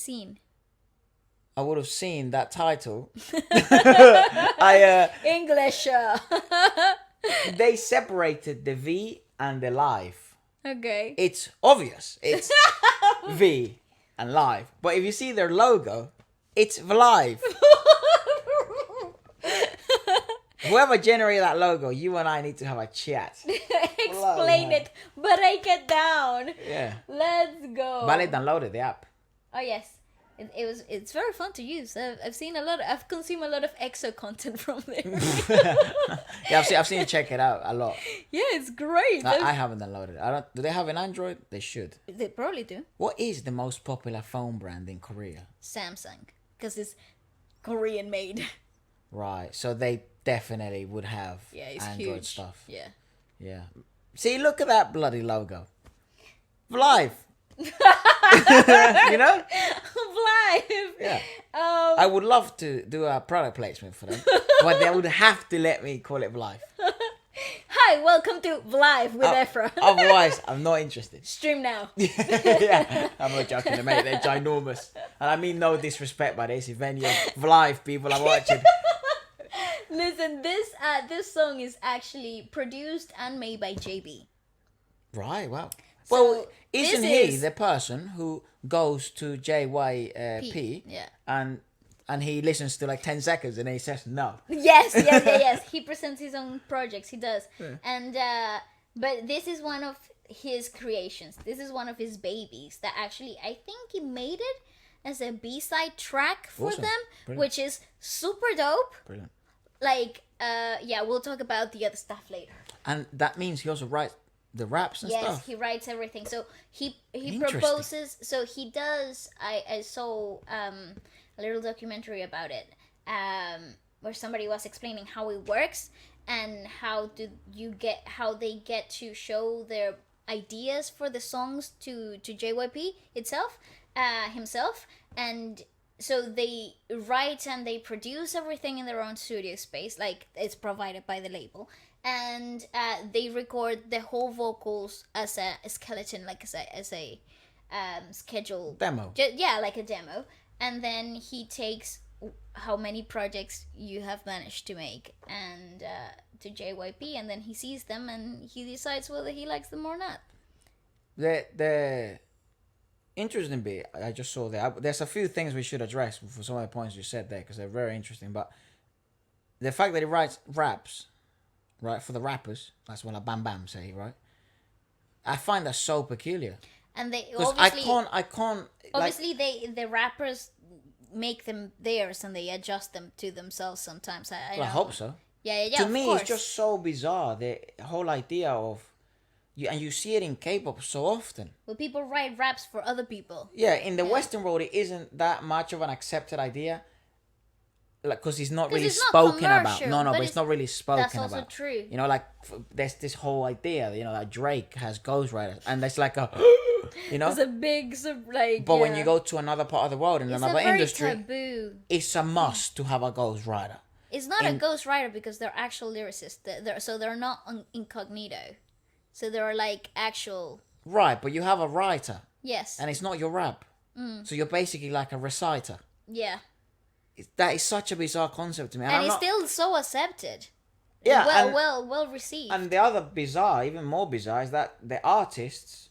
I would have seen that title. English. They separated the V and the live. Okay. It's obvious. It's V and live. But if you see their logo, it's Vlive. Whoever generated that logo, you and I need to have a chat. Explain it. Break it down. Yeah. Let's go. But I downloaded the app. Oh yes. It's very fun to use. I've consumed a lot of EXO content from there. Yeah, I've seen you check it out a lot. Yeah, it's great. I haven't downloaded it. Do they have an Android? They should. They probably do. What is the most popular phone brand in Korea? Samsung, because it's Korean made. Right, so they definitely would have it's Android huge stuff. Yeah. See, look at that bloody logo. Live. Live. Yeah. I would love to do a product placement for them, but they would have to let me call it live. Hi, welcome to Live with Efra. Otherwise, I'm not interested. Stream now. Yeah, I'm not joking, mate. They're ginormous, and I mean no disrespect by this. If any live people are watching, listen. This song is actually produced and made by JB. Right. Wow. So well, isn't he the person who goes to JYP and he listens to like 10 seconds and then he says no? Yes. He presents his own projects. He does. Yeah. And but this is one of his creations. This is one of his babies that actually I think he made it as a B-side track for them, brilliant. Which is super dope. Brilliant. Like we'll talk about the other stuff later. And that means he also writes the raps and stuff. Yes, he writes everything. So he proposes. So he does. I saw a little documentary about it, where somebody was explaining how it works and how they get to show their ideas for the songs to JYP himself, and so they write and they produce everything in their own studio space, like it's provided by the label, and they record the whole vocals as a skeleton, like as a schedule Demo. Yeah, like a demo, and then he takes how many projects you have managed to make and to JYP, and then he sees them and he decides whether he likes them or not. The interesting bit I just saw there. There's a few things we should address for some of the points you said there because they're very interesting. But the fact that he writes raps, right, for the rappers, that's what like Bam Bam say, right? I find that so peculiar. And they Because I can't. Obviously, the rappers make them theirs and they adjust them to themselves sometimes. I hope so. Yeah. To of me, course. it's just so bizarre the whole idea of you, and you see it in K-pop so often. Well, people write raps for other people. Yeah, in the Western world, it isn't that much of an accepted idea. Like, because it's not really spoken about. No, but it's not really spoken about. That's also true. You know, like there's this whole idea, you know, that Drake has ghostwriters, and there's like a, you know, it's a big like. But when you go to another part of the world in another industry, taboo. It's a must to have a ghostwriter. It's not a ghostwriter because they're actual lyricists. They're not incognito. So they're like actual. Right, but you have a writer. Yes. And it's not your rap. So you're basically like a reciter. Yeah. That is such a bizarre concept to me. And it's still so accepted. Yeah. Well received. And the other bizarre, even more bizarre, is that the artists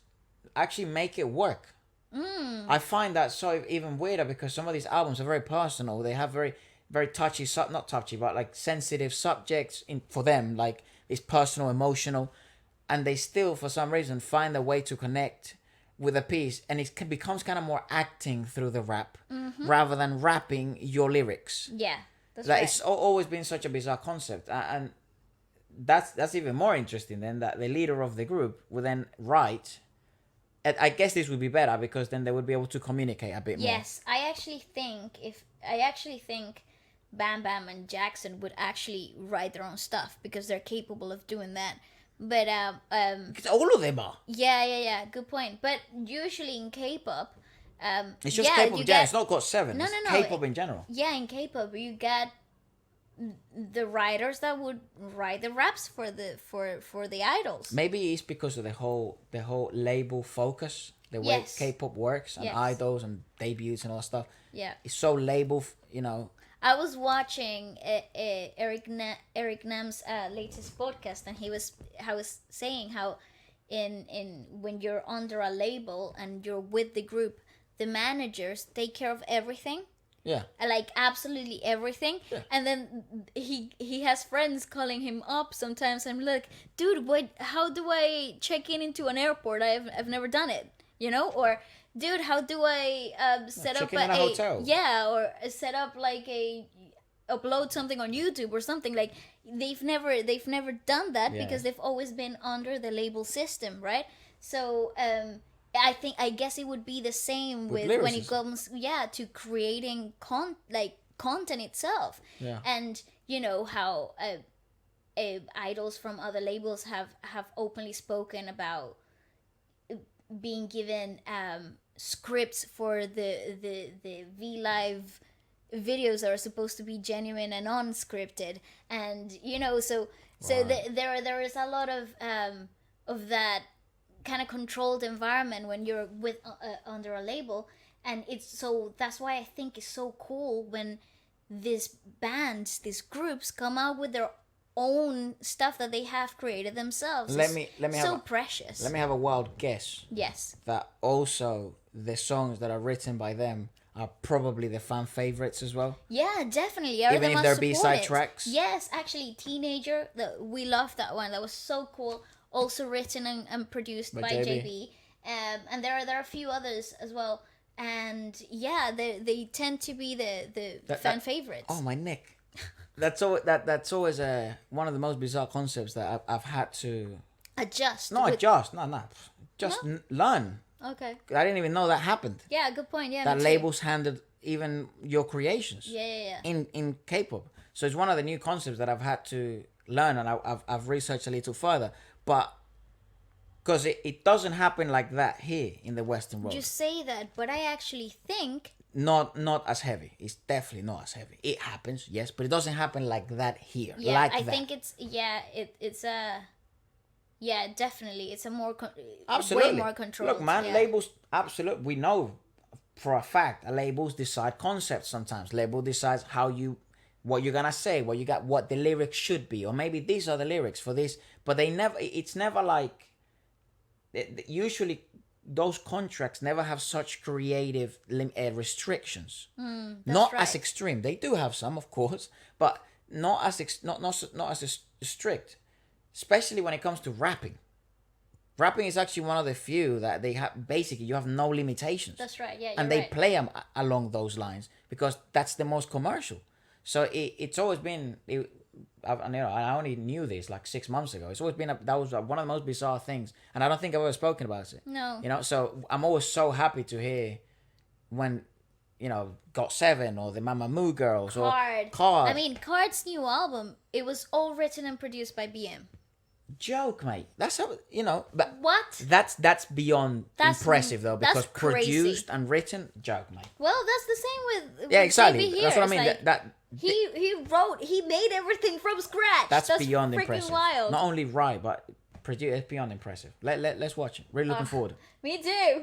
actually make it work. I find that so even weirder because some of these albums are very personal. They have very, very touchy, not touchy, but like sensitive subjects for them. Like it's personal, emotional. And they still, for some reason, find a way to connect with a piece, and it becomes kind of more acting through the rap rather than rapping your lyrics. Yeah, that's like, right. It's always been such a bizarre concept, and that's even more interesting than that the leader of the group would then write. And I guess this would be better because then they would be able to communicate a bit more. Yes, I actually think Bam Bam and Jackson would actually write their own stuff because they're capable of doing that. But Because all of them are. Yeah. Good point. But usually in K-pop, It's just K-pop in general. It's not GOT7. No. It's K-pop in general. Yeah, in K-pop you get the writers that would write the raps for the idols. Maybe it's because of the whole label focus, the way K-pop works, and idols and debuts and all that stuff. Yeah, it's so label. You know. I was watching Eric Nam's latest podcast, and he was saying how in when you're under a label and you're with the group, the managers take care of everything. Yeah. Like absolutely everything. Yeah. And then he has friends calling him up sometimes and like, dude, how do I check into an airport? I've never done it, you know? Or dude, how do I set up a hotel? Yeah, or set up like upload something on YouTube or something. Like they've never done that because they've always been under the label system, right? So I guess it would be the same with when it comes to creating content itself. Yeah. And you know how idols from other labels have openly spoken about being given scripts for the V Live videos that are supposed to be genuine and unscripted, and you know there is a lot of that kind of controlled environment when you're with under a label, and that's why I think it's so cool when these bands, these groups come out with their own stuff that they have created themselves. Let me precious. Let me have a wild guess. Yes. That also the songs that are written by them are probably the fan favorites as well. Yeah, definitely. Even if they're B-side tracks. Yes, actually, Teenager. We loved that one. That was so cool. Also written and produced by JB. And there are a few others as well. And yeah, they tend to be the fan favorites. Oh, my neck. That's always one of the most bizarre concepts that I've had to adjust. Just learn. Okay. I didn't even know that happened. Yeah, good point. Yeah. That labels handled even your creations. Yeah. In K-pop, so it's one of the new concepts that I've had to learn, and I've researched a little further, but because it doesn't happen like that here in the Western world. You say that, but I actually think not as heavy. It's definitely not as heavy. It happens, yes, but it doesn't happen like that here. Yeah, like I that. think it's a definitely it's a more Absolutely. way more controlled. Look, man, yeah. labels. Absolutely, we know for a fact. Labels decide concepts sometimes. Label decides what you're gonna say, what the lyrics should be, or maybe these are the lyrics for this. But they never. It's never like. Usually, those contracts never have such creative restrictions. Not right. as extreme. They do have some, of course, but not as strict. Especially when it comes to rapping. Rapping is actually one of the few that they have. Basically, you have no limitations. That's right. Yeah, and you're they right. play them along those lines because that's the most commercial. So it's always been. I only knew this like 6 months ago. It's always been that was one of the most bizarre things, and I don't think I've ever spoken about it. No. So I'm always so happy to hear when GOT7 or the Mamamoo Girls or Card. I mean, Card's new album. It was all written and produced by BM. Joke, mate. That's how But What? that's beyond impressive though, that's because crazy. Produced and written, joke, mate. Well, that's the same with Yeah, with exactly. JB That's what I mean. Like, he made everything from scratch. That's beyond freaking impressive. wild. Not only right, but it's beyond impressive. Let's watch it. Really looking forward. Me too.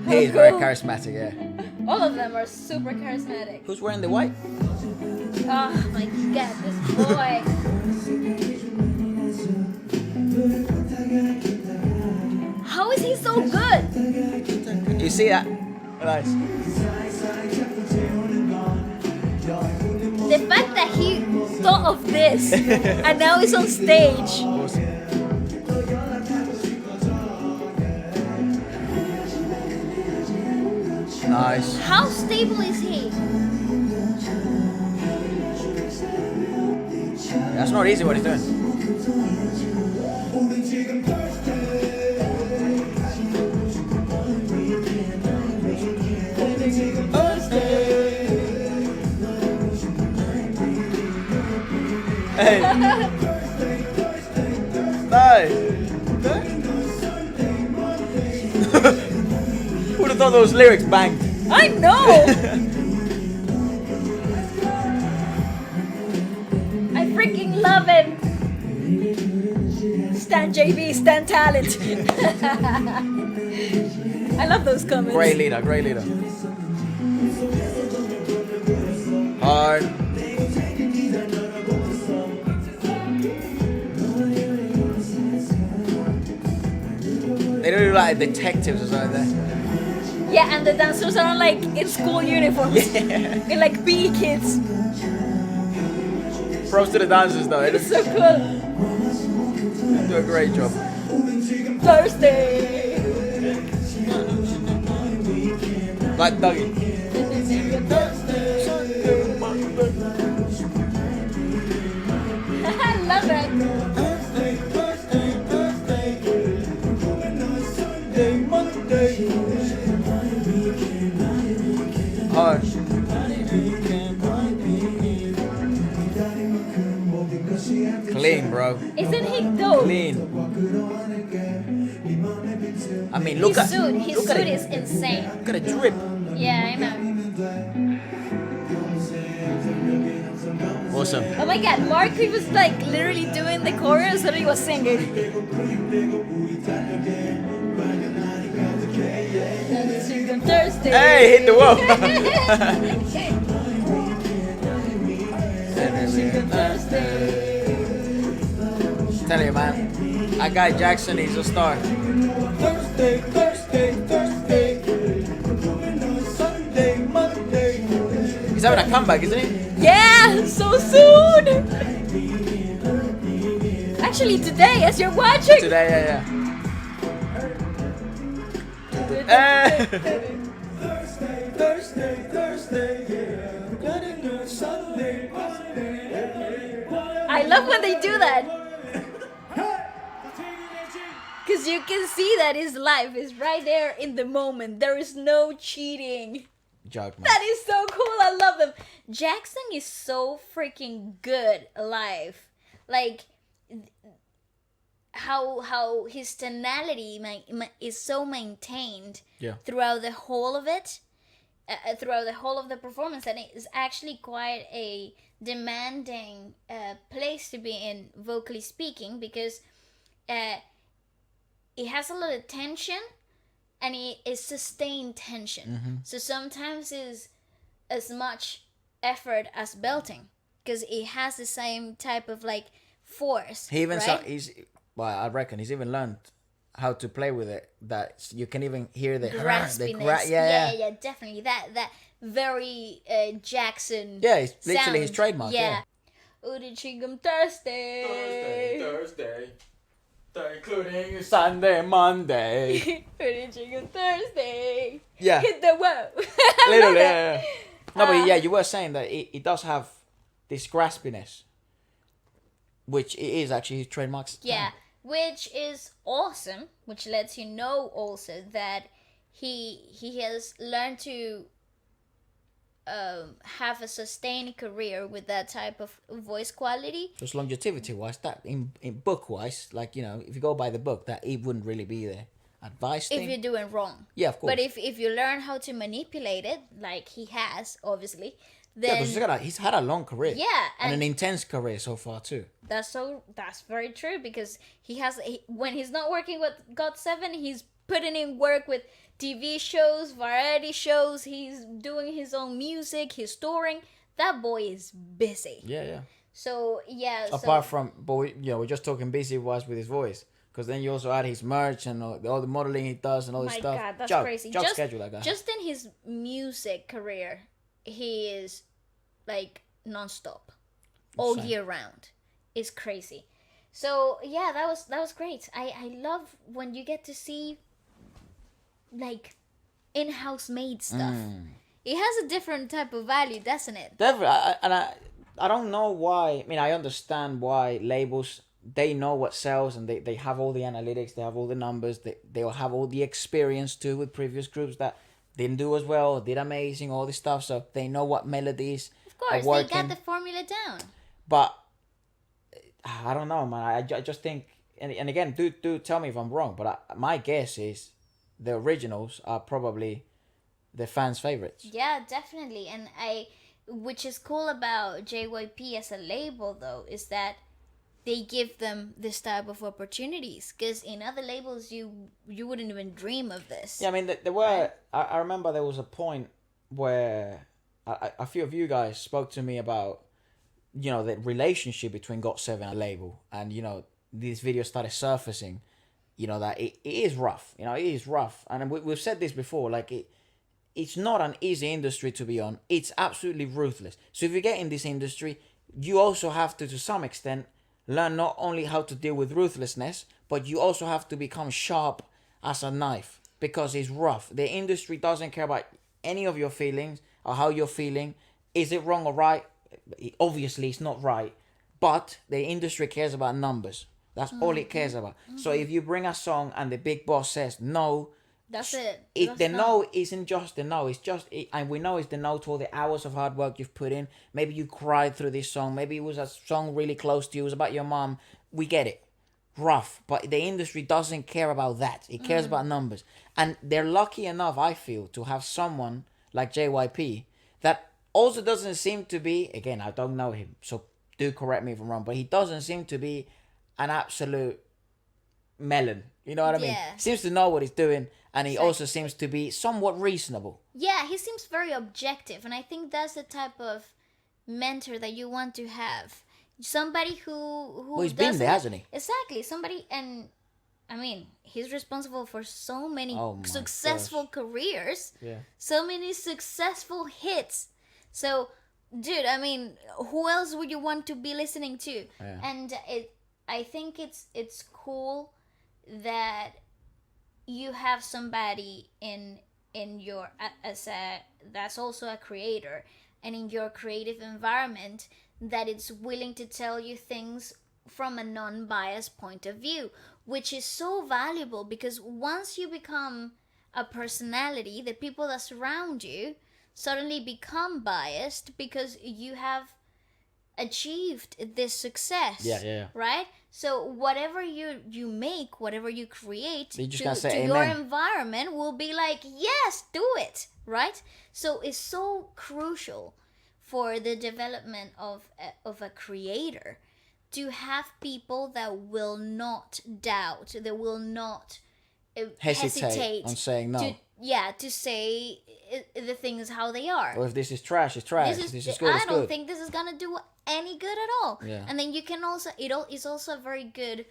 He is very charismatic, yeah. All of them are super charismatic. Who's wearing the white? Oh my god, this boy. How is he so good? You see that? Nice. The fact that he thought of this and now he's on stage. Nice. How stable is he? That's not easy what he's doing. Hey. Nice. Who'd have thought those lyrics banged? I know! I freaking love him! Stan JB, Stan talent! I love those comments. Great leader, great leader. Hard. They don't look like detectives or something like that. Yeah, and the dancers are like in school uniforms. Yeah. They're like B kids. Props to the dancers though. They It's so cool. do a great job. Thursday. Like Dougie. I love it. Hard. Clean, bro. Isn't he dope? Clean. I mean, look His at suit look at it. is insane. Look at the drip. Yeah, I know. Awesome. Oh my god, Mark, he was like literally doing the chorus and he was singing. Thursday. Hey, hit the wall. Tell you, man, that guy Jackson, he's a star. He's having a comeback, isn't he? Yeah, so soon. Actually, today, as you're watching. Today, yeah. I love when they do that. Because you can see that his life is right there in the moment. There is no cheating. joke, man. That is so cool. I love him. Jackson is so freaking good live. Like how his tonality is so maintained throughout the whole of it, throughout the whole of the performance, and it is actually quite a demanding place to be in, vocally speaking, because it has a lot of tension, and it is sustained tension. So sometimes is as much effort as belting, because it has the same type of like force. He even right? I reckon he's even learned how to play with it. That you can even hear the graspiness. Yeah, definitely. That very Jackson. Yeah, it's literally sound. his trademark. Yeah. Udichigum Thursday. Thursday, including Sunday, Monday. Udichigum Thursday. Yeah. Hit the whoa. Literally, yeah. No, but yeah, you were saying that it does have this graspiness, which it is actually his trademark. Yeah, which is awesome, which lets you know also that he has learned to have a sustained career with that type of voice quality. Just longevity wise, that in book wise, like, you know, if you go by the book, that it wouldn't really be there. Advice thing. If you're doing wrong. Yeah, of course. But if you learn how to manipulate it, like he has, obviously, then he's had a long career. Yeah, and an intense career so far too. That's very true, because when he's not working with GOT7, he's putting in work with TV shows, variety shows. He's doing his own music. He's touring. That boy is busy. Yeah. So yeah. Apart from, but we're just talking busy wise with his voice, because then you also add his merch and all the modeling he does and all this stuff. My God, that's crazy. Job schedule that guy. Just in his music career, he is like non-stop, all year round. It's crazy. So yeah, that was great. I love when you get to see like in-house made stuff. It has a different type of value, doesn't it? Definitely. I don't know why. I mean, I understand why labels, they know what sells, and they have all the analytics, they have all the numbers, they'll have all the experience too with previous groups that didn't do as well, did amazing, all this stuff, so they know what melodies Of course, are working. they got the formula down. But I don't know, man. I just think, and again, do tell me if I'm wrong, but my guess is the originals are probably the fans' favorites. Yeah, definitely. And which is cool about JYP as a label, though, is that they give them this type of opportunities, because in other labels you wouldn't even dream of this. Yeah, I mean, there were, I remember there was a point where a few of you guys spoke to me about, you know, the relationship between GOT7 and label, and, you know, these videos started surfacing, you know, that it is rough, you know, it is rough. And we've said this before, like, it's not an easy industry to be on. It's absolutely ruthless. So if you get in this industry, you also have to some extent, learn not only how to deal with ruthlessness, but you also have to become sharp as a knife, because it's rough. The industry doesn't care about any of your feelings or how you're feeling. Is it wrong or right? Obviously, it's not right. But the industry cares about numbers. That's all it cares about. So if you bring a song and the big boss says no, that's it. The no isn't just the no. It's just, and we know it's the no to all the hours of hard work you've put in. Maybe you cried through this song. Maybe it was a song really close to you. It was about your mom. We get it. Rough. But the industry doesn't care about that. It cares about numbers. And they're lucky enough, I feel, to have someone like JYP that also doesn't seem to be, again, I don't know him, so do correct me if I'm wrong, but he doesn't seem to be an absolute melon. You know what I mean? Seems to know what he's doing, and he also seems to be somewhat reasonable. Yeah, he seems very objective, and I think that's the type of mentor that you want to have. Somebody who he's been there, hasn't he? Exactly. Somebody, and I mean, he's responsible for so many successful careers. Yeah. So many successful hits. So, dude, I mean, who else would you want to be listening to? Yeah. And I think it's cool that you have somebody in your that's also a creator, and in your creative environment that it's willing to tell you things from a non-biased point of view, which is so valuable, because once you become a personality, the people that surround you suddenly become biased because you have achieved this success. Yeah. Right? So whatever you make, whatever you create You just to, gotta say to your amen. environment will be like, yes, do it. Right? So it's so crucial for the development of a creator to have people that will not doubt, that will not Hesitate on saying no. to say the things how they are. Or if this is trash, it's trash. This is good, I it's don't good. think this is gonna do any good at all. Yeah. And then you can also it's also very good.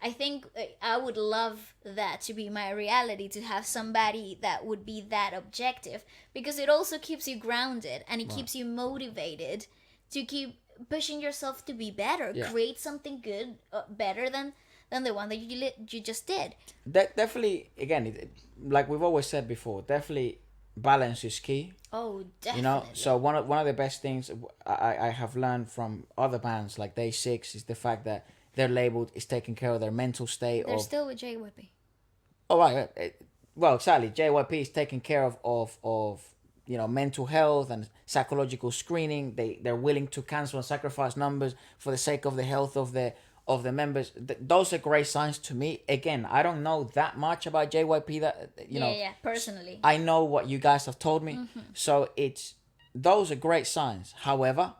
I think I would love that to be my reality, to have somebody that would be that objective, because it also keeps you grounded and it keeps you motivated to keep pushing yourself to be better, create something good, better than the one that you just did. Definitely, again, like we've always said before, definitely balance is key. Oh, definitely. You know, so one of the best things I have learned from other bands like Day 6 is the fact that their label is taking care of their mental state. They're still with JYP. Oh, right. Well, exactly. JYP is taking care of you know, mental health and psychological screening. They're willing to cancel and sacrifice numbers for the sake of the health of the members. Those are great signs to me. Again, I don't know that much about JYP, that you know. Yeah, personally. I know what you guys have told me. So those are great signs. However,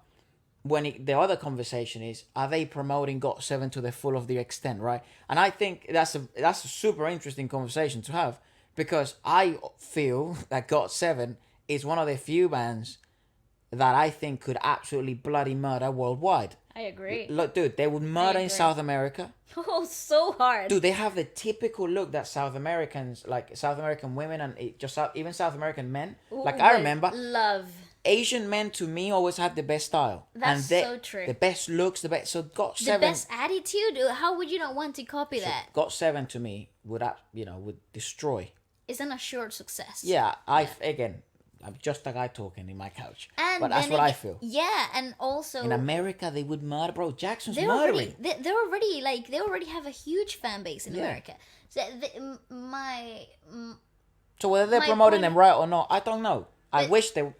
when the other conversation is, are they promoting GOT7 to the full of the extent, right? And I think that's a super interesting conversation to have, because I feel that GOT7 is one of the few bands that I think could absolutely bloody murder worldwide. I agree. Look, dude, they would murder in South America. Oh, so hard. Dude, they have the typical look that South American women and even South American men. Like, I remember, love. Asian men to me always had the best style. That's so true. The best looks, so GOT7. The best attitude. How would you not want to copy that? GOT7 to me would destroy. It's an assured success. Yeah, I'm just a guy talking in my couch. But that's then what I feel. Yeah, and also In America, they would murder, bro. Jackson's they murdering. they already have a huge fan base in Yeah. America. So So whether they're my promoting point- them right or not, I don't know. I wish they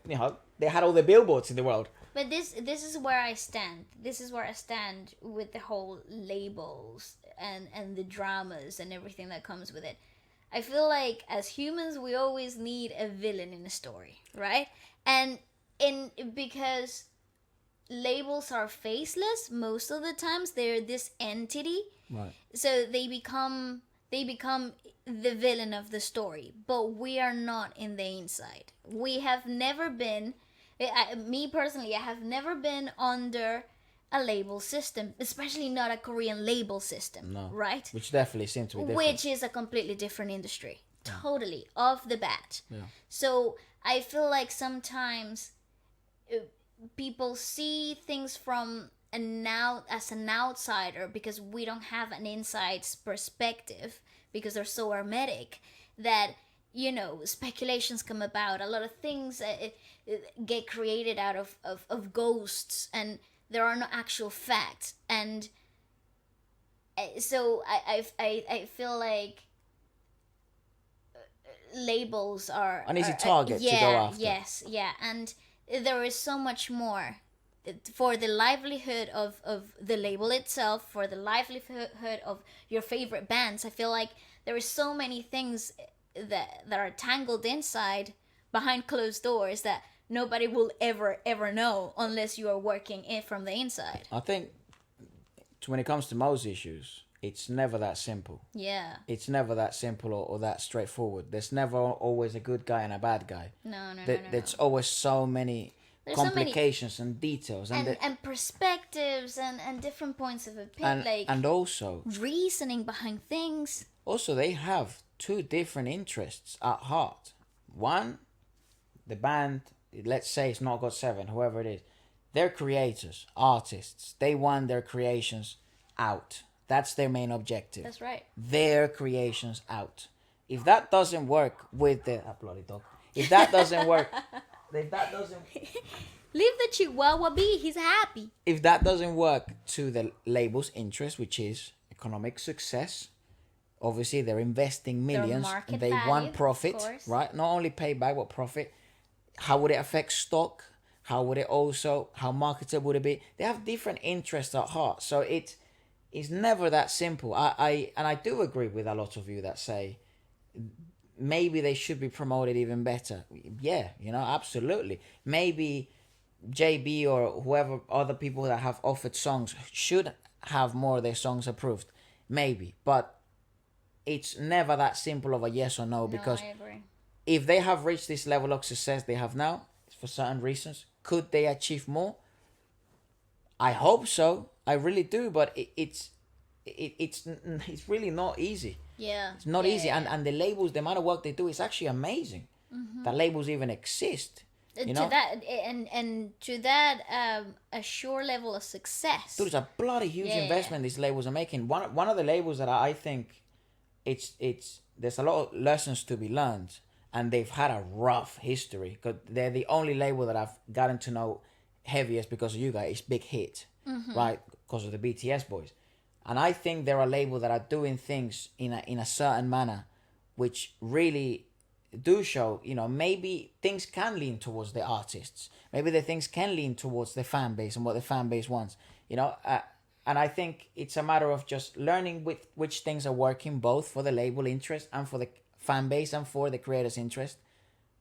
had all the billboards in the world. But this is where I stand. This is where I stand with the whole labels and the dramas and everything that comes with it. I feel like as humans we always need a villain in a story, right? And because labels are faceless most of the times, they're this entity. Right. So they become the villain of the story, but we are not in the inside. We have never been, me personally, I have never been under a label system, especially not a Korean label system, No. right? Which definitely seems to be different. Which is a completely different industry, totally, off the bat. Yeah. So I feel like sometimes people see things from as an outsider because we don't have an inside perspective, because they're so hermetic that, you know, speculations come about. A lot of things get created out of ghosts, and there are no actual facts. And so I feel like labels are An easy target to go after. Yes, yeah, and there is so much more for the livelihood of the label itself, for the livelihood of your favorite bands. I feel like there is so many things that are tangled inside behind closed doors that nobody will ever know unless you are working it from the inside. I think when it comes to most issues, it's never that simple. Yeah. It's never that simple or that straightforward. There's never always a good guy and a bad guy. No. There's always so many complications and details and perspectives and different points of opinion, and also reasoning behind things. Also, they have two different interests at heart. One, the band, let's say it's not GOT7, whoever it is, they're creators, artists. They want their creations out. That's their main objective. That's right. Their creations out. If that doesn't work with the... bloody dog. If that doesn't work... Leave the Chihuahua be. He's happy. If that doesn't work to the label's interest, which is economic success, obviously they're investing millions and they want profit, right? Not only payback but profit. how would it affect stock? How would it also, how marketable would it be? They have different interests at heart. So it's never that simple. I do agree with a lot of you that say maybe they should be promoted even better. Yeah, absolutely. Maybe JB or whoever, other people that have offered songs should have more of their songs approved. Maybe. But it's never that simple of a yes or no, because I agree. if they have reached this level of success they have now, for certain reasons, could they achieve more? I hope so. I really do. But it's really not easy. Yeah. It's not easy. And the labels, the amount of work they do is actually amazing. That labels even exist. To that and to that a sure level of success. Dude, it's a bloody huge investment these labels are making. One of the labels that I think it's there's a lot of lessons to be learned, and they've had a rough history, because they're the only label that I've gotten to know heaviest because of you guys. It's Big Hit, right? Because of the BTS boys. And I think there are labels that are doing things in a certain manner which really do show, maybe things can lean towards the artists. Maybe the things can lean towards the fan base and what the fan base wants. And I think it's a matter of just learning which things are working, both for the label interest and for the fan base and for the creators' interest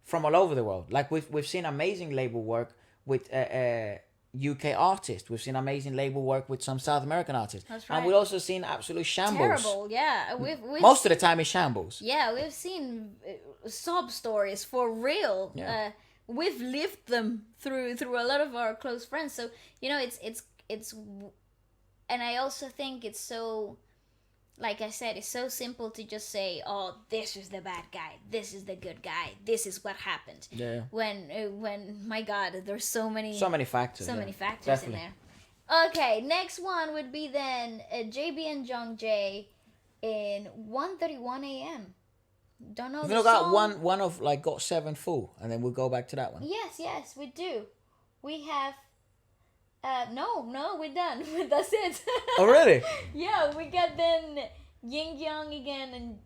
from all over the world. Like we've seen amazing label work with UK artists. We've seen amazing label work with some South American artists. That's right. And we've also seen absolute shambles. Terrible, yeah. Most of the time it's shambles. Yeah, we've seen sob stories for real. Yeah. We've lived them through a lot of our close friends. So it's, and I also think it's so, like I said, it's so simple to just say, "Oh, this is the bad guy. This is the good guy. This is what happened." Yeah. When my God, there's so many factors. many factors Definitely. in there. Okay, next one would be then JB and YoungJae in 1:31 a.m. Don't know. We've the not got song. one of like GOT7 full, and then we'll go back to that one. Yes, we do. We have. No, we're done. That's it. Oh really? Yeah, we got then Jinyoung again and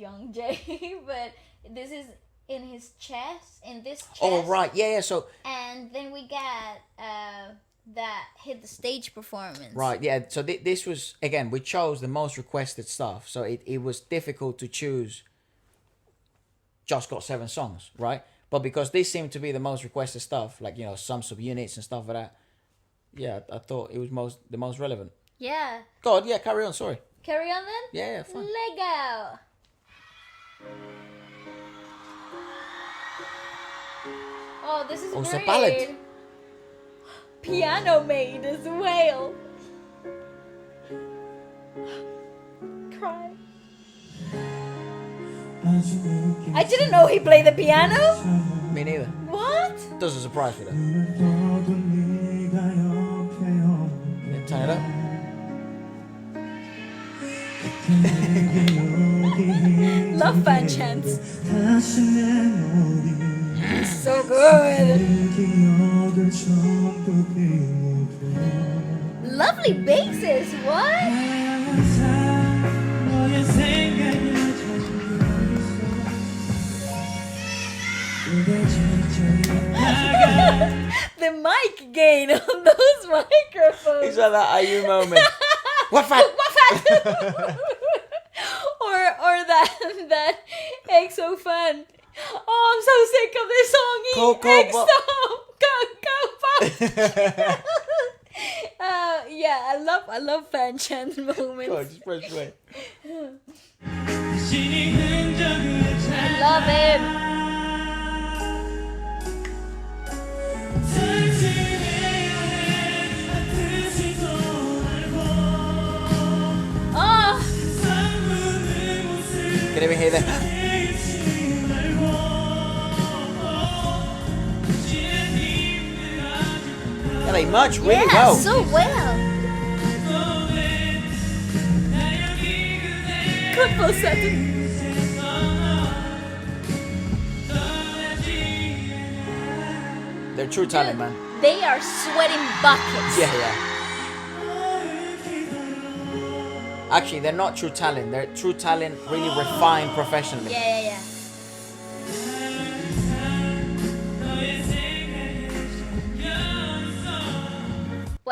YoungJae, but this is in his chest, in this chest. Oh right, yeah. So And then we got that Hit the Stage performance. right, yeah. So this was, again, we chose the most requested stuff. So it was difficult to choose just GOT7 songs, right? But because this seemed to be the most requested stuff, like some subunits and stuff like that, yeah, I thought it was the most relevant. Yeah. God, yeah, carry on. Sorry. Carry on then? Yeah, fine. Legal. Oh, this is it's a great. ballad. Piano maid as well. Cry. I didn't know he played the piano. Me neither. What? Doesn't surprise me though. Yeah, turn it up. Love fan chants. So good. Lovely basses. What? The mic gain on those microphones. It's like that IU moment. What fact? or that EXO fan. Oh, I'm so sick of this song. Coco Yeah, I love fan chant moments. God, just press play. I love it. Oh, Can even hear that? Yeah, they merge really yeah, well. so well. Good for second. They're true talent, man. They are sweating buckets. Yeah. Actually, they're not true talent. They're true talent, really refined professionally. Yeah.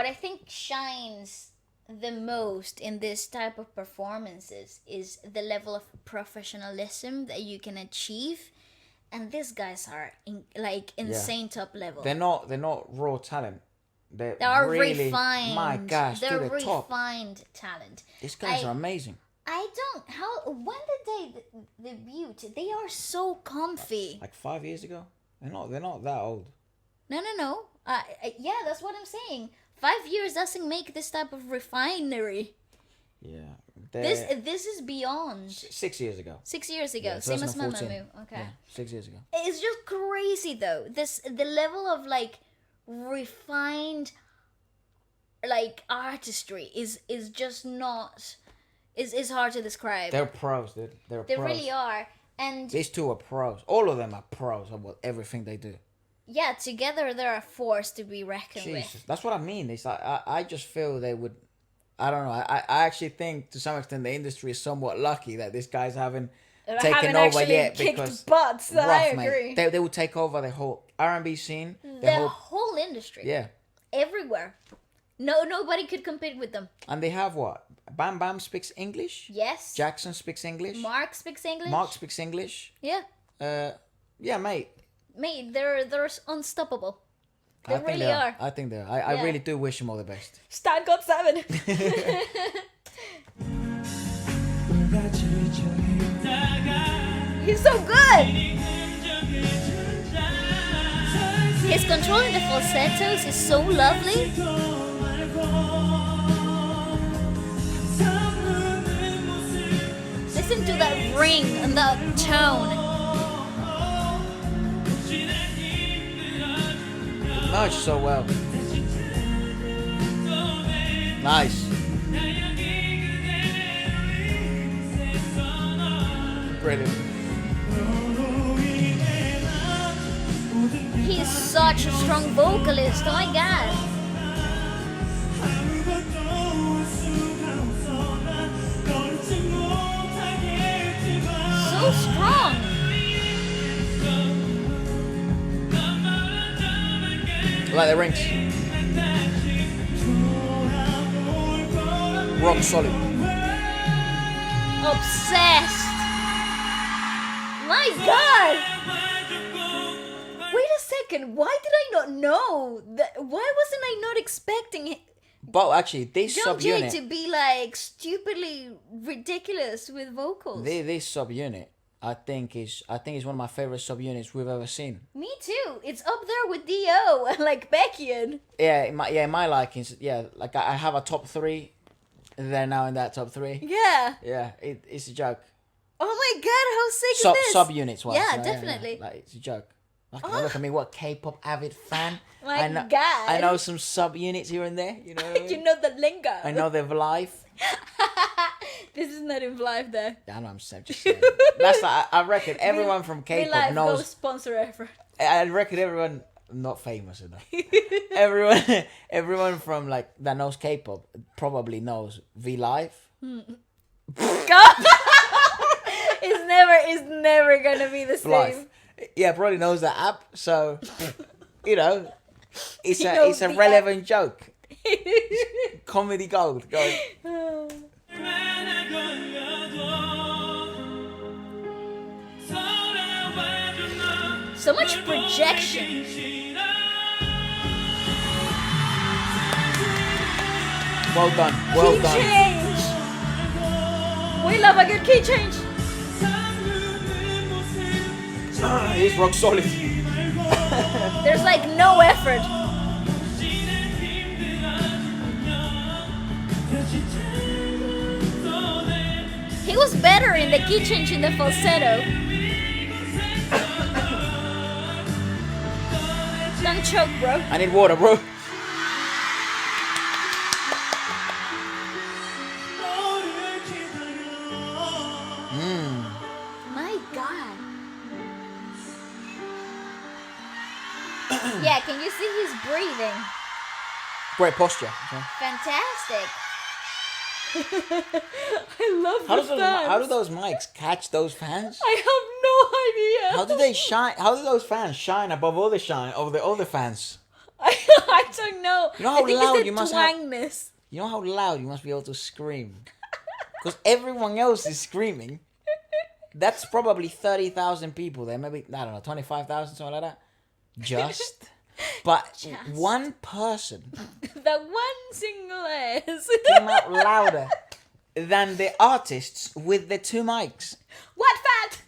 I think shines the most in this type of performances is the level of professionalism that you can achieve, and these guys are insane top level. They're not raw talent. They are really, refined. My gosh, they're to the top. refined talent. These guys are amazing. When did they debut? They are so comfy. Like 5 years ago. They're not that old. No. Yeah, that's what I'm saying. 5 years doesn't make this type of refinery. Yeah. This is beyond. 6 years ago. 6 years ago, Yeah, same as 2014. Mamamoo. Okay. Yeah, 6 years ago. It's just crazy though. The level of like refined like artistry is just not is hard to describe. They're pros, dude. They're They pros. really are. And These two are pros. All of them are pros about everything they do. yeah, together they're a force to be reckoned Jesus, with. that's what I mean. It's like I just feel they would. I don't know. I actually think to some extent the industry is somewhat lucky that these guys haven't taken haven't over actually yet kicked because butts. I rough, agree. mate. They will take over the whole R&B scene. The whole industry. Yeah, Everywhere. Nobody could compete with them. and they have what? Bam Bam speaks English. Yes. Jackson speaks English. Mark speaks English. Mark speaks English. Yeah. Yeah, mate. Mate, they're unstoppable. They really are. I think they are. I Yeah. really do wish them all the best. Stan GOT7. He's so good. His control in the falsettos is so lovely. Listen to that ring and that tone. Merge so well. Nice. Brilliant. He's such a strong vocalist. Oh my god. So strong. Like the rings. Rock solid. Obsessed. My god. Wait a second. Why did I not know that? Why wasn't I not expecting But actually, this YoungJae subunit, to be like stupidly ridiculous with vocals? this subunit, I think is one of my favorite subunits we've ever seen. Me too. It's up there with Dio and like Kcon. Yeah, in my likings, yeah, like I have a top 3. They're now in that top 3. Yeah. Yeah, it's a joke. Oh my god, how sick is this? Subunits wise. Yeah, right? definitely. Like it's a joke. Look at me, what K-pop avid fan. My God. God. I know some subunits here and there. You know. What I mean? You know the lingo. I know they're live. This is not in live though. I know I'm just saying. That's I reckon everyone from Live K-pop no knows. sponsor effort. I reckon everyone not famous enough. everyone from like that knows K-pop probably knows V Live. God. It's never gonna be the same. Live. Yeah, probably knows that app. So you know, it's He a knows the relevant joke. Comedy gold. Go. So much projection. Well done. Well Key done. change. We love a good key change. He's rock solid. There's like no effort. He was better in the key change in the falsetto. Don't choke, bro. I need water, bro. My God. Yeah, can you see his breathing? Great posture. Fantastic. I love How the do fans. those mics catch those fans? I have no idea. How do they shine? How do those fans shine above all the other fans? I don't know. You know how I think loud it's the you must have- twangness. You know how loud you must be able to scream? Because everyone else is screaming. That's probably 30,000 people there. Maybe, I don't know, 25,000, something like that. Just. But one person That one single ass. came out louder than the artists with the 2 mics. What fat?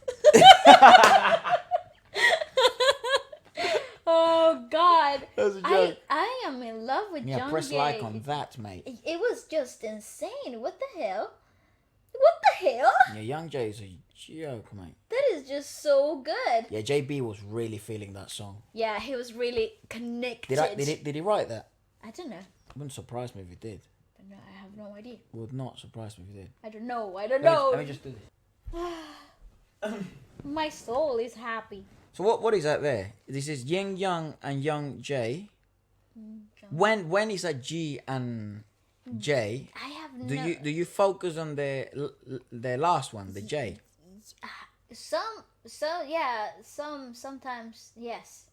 Oh God. That was a joke. I am in love with Yeah, Young press Jae. like on that, mate. It was just insane. What the hell? What the hell? Yeah, YoungJae is a joke, mate. That is just so good. Yeah, JB was really feeling that song. Yeah, he was really connected. Did he write that? I don't know. It wouldn't surprise me if he did. No, I have no idea. Would not surprise me if he did. I don't know. I don't know. Let me just do this. My soul is happy. So what is that there? This is Jinyoung and YoungJae. When is that G and J? I have Do you focus on the last one, the J? sometimes yes.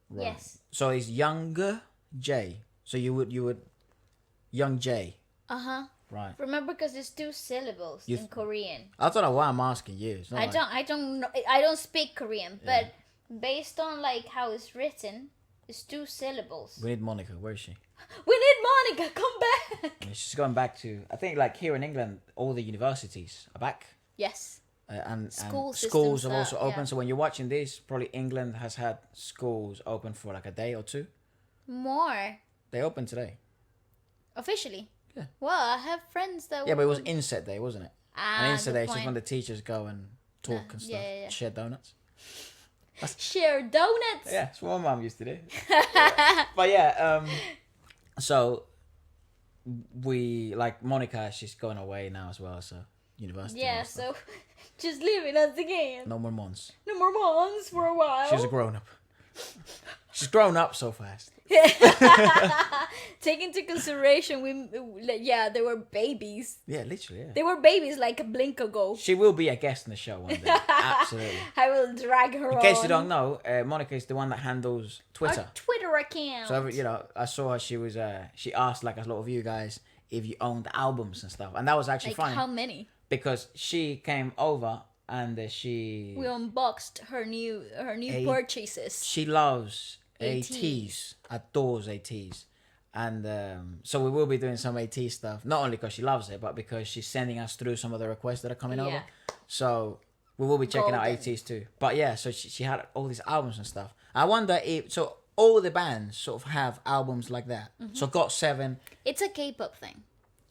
Right. Yes. So it's younger J. So you would YoungJae. Uh-huh. Right. Remember, because it's 2 syllables in Korean. I don't know why I'm asking you. It's not I like- don't know. I don't speak Korean, but based on like how it's written, it's 2 syllables. We need Monica. Where is she? We need Monica. Come back. Yeah, she's going back to. I think like here in England, all the universities are back. Yes. And School schools systems have also are- opened. yeah. So when you're watching this, probably England has had schools open for like a day or 2. More They opened today. officially. Yeah. Well, I have friends that. Yeah, but it was inset day, wasn't it? And inset good day is just point. when the teachers go and talk and stuff, yeah. share donuts. Share donuts. Yeah, that's what my mum used to do. But yeah, so we like Monica. She's going away now as well, so university. Yeah. and stuff. So just leaving us again. No more months. No more months for a while. She's a grown up. She's grown up so fast. Take into consideration, they were babies. Yeah, literally. Yeah. They were babies like a blink ago. She will be a guest in the show one day. Absolutely. I will drag her on. In case you don't know, Monica is the one that handles Twitter. Our Twitter account. So I saw her. She was she asked like a lot of you guys if you owned albums and stuff, and that was actually like funny how many? because she came over and she We unboxed her new purchases. she loves ATs. ATs, adores ATs, and so we will be doing some AT stuff. Not only because she loves it, but because she's sending us through some of the requests that are coming over. So we will be checking out Golden. ATs too. But yeah, so she had all these albums and stuff. I wonder if all the bands sort of have albums like that. Mm-hmm. So GOT7, It's a K-pop thing.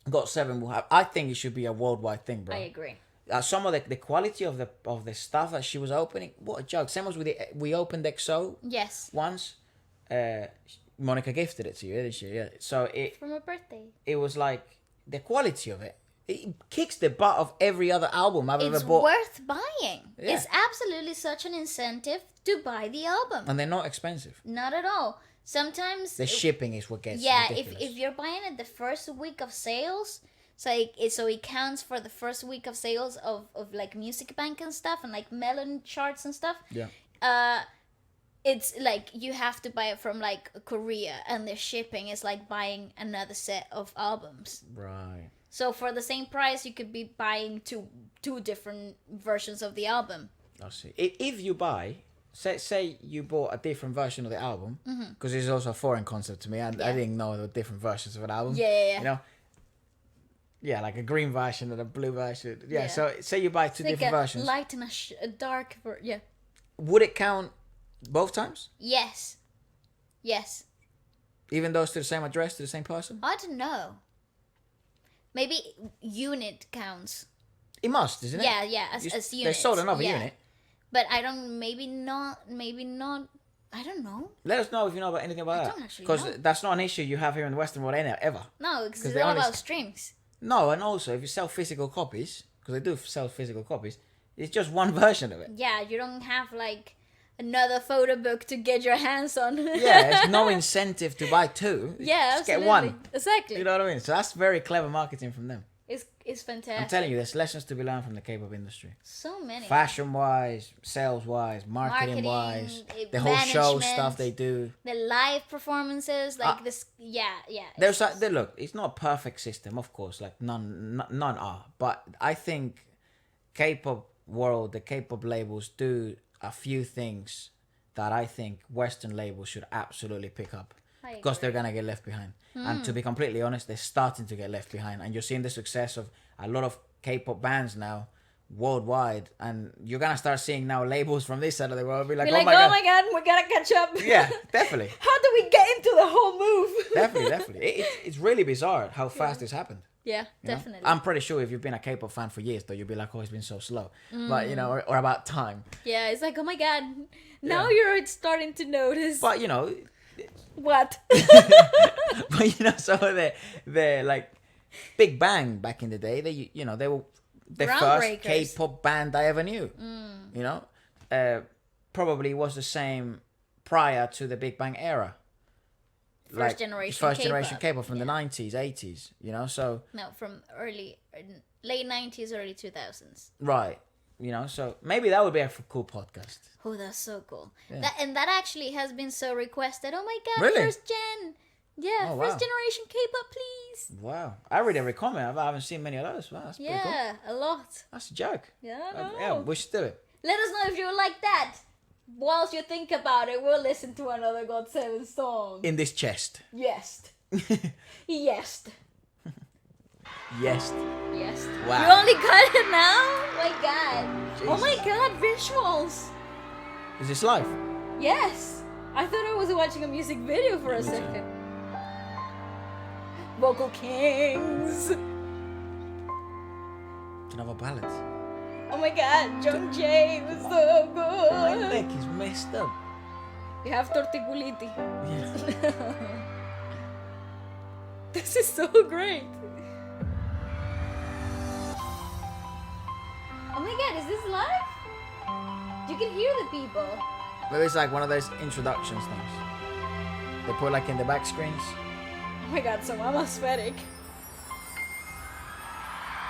GOT7 will have. I think it should be a worldwide thing, bro. I agree. Some of the quality of the stuff that she was opening, what a joke. Same as we opened EXO Yes. once. Monica gifted it to you, didn't she? Yeah. So For my birthday. it was like the quality of it. It kicks the butt of every other album I've It's ever bought, worth buying. Yeah. It's absolutely such an incentive to buy the album. and they're not expensive. Not at all. Sometimes The shipping is what gets yeah, ridiculous. if you're buying it the first week of sales, so it counts for the first week of sales of like Music Bank and stuff and like Melon charts and stuff. Yeah. It's like you have to buy it from like Korea, and the shipping is like buying another set of albums. Right. So for the same price, you could be buying two different versions of the album. I see. If you buy, say you bought a different version of the album, because it's also a foreign concept to me. I didn't know there were different versions of an album. Yeah. You know. Yeah, like a green version and a blue version. Yeah. Yeah. So say you buy two Like different a versions. light and a dark yeah. Would it count both times? Yes. Even though it's to the same address, to the same person? I don't know. Maybe unit counts. It must, isn't it? Yeah, as units. They sold another yeah. unit. But I don't, maybe not, I don't know. Let us know if you know about anything about I that. don't actually Because know. that's not an issue you have here in the Western world ever. No, because 'Cause it's they all only about streams. No, and also if you sell physical copies, because they do sell physical copies, it's just one version of it. Yeah, you don't have like another photo book to get your hands on. Yeah, there's no incentive to buy two. Yeah, just get absolutely. one. Exactly. You know what I mean? So that's very clever marketing from them. is fantastic. I'm telling you, there's lessons to be learned from the K-pop industry. So many. Fashion-wise, sales-wise, marketing-wise, Marketing, the whole show management, stuff they do. The live performances, like this. Yeah. There's look, it's not a perfect system, of course. Like none are. But I think K-pop world, the K-pop labels do a few things that I think Western labels should absolutely pick up. Because they're gonna get left behind. And to be completely honest, they're starting to get left behind. And you're seeing the success of a lot of K-pop bands now worldwide, and you're gonna start seeing now labels from this side of the world be like, oh my god, we gotta catch up. Yeah, definitely. How do we get into the whole move? Definitely. It's really bizarre how fast this happened. Yeah, You know? definitely. I'm pretty sure if you've been a K-pop fan for years, though, you'll be like, oh, it's been so slow. But, or about time. Yeah, it's like, oh my god, now you're starting to notice. But, What? but, some of the like, Big Bang back in the day, they were the first K-pop band I ever knew. Probably was the same prior to the Big Bang era. First generation K-pop from the 90s, 80s, so... No, from late 90s, early 2000s. Right, so maybe that would be a cool podcast. Oh, that's so cool. Yeah. That actually has been so requested. Oh my god, Really? first gen. Yeah, Oh, first wow. generation K-pop, please. Wow. I read every comment. I haven't seen many of those. Wow, that's pretty cool. Yeah, a lot. That's a joke. Yeah, I know. Yeah, we should do it. Let us know if you like that. Whilst you think about it, we'll listen to another GOT7 song. In this chest. Yes. Yes. Yes. Yes. Wow. You only got it now? Oh my god. Jesus. Oh my god, visuals. Is this live? Yes. I thought I was watching a music video for a second. Vocal Kings. Another ballad. Oh my god, YoungJae was so My good. neck is messed up. You have torticoliti. Yeah. This is so great. Oh my god, is this live? You can hear the people. Maybe it's like one of those introduction things. They put like in the back screens. Oh my god, so atmospheric.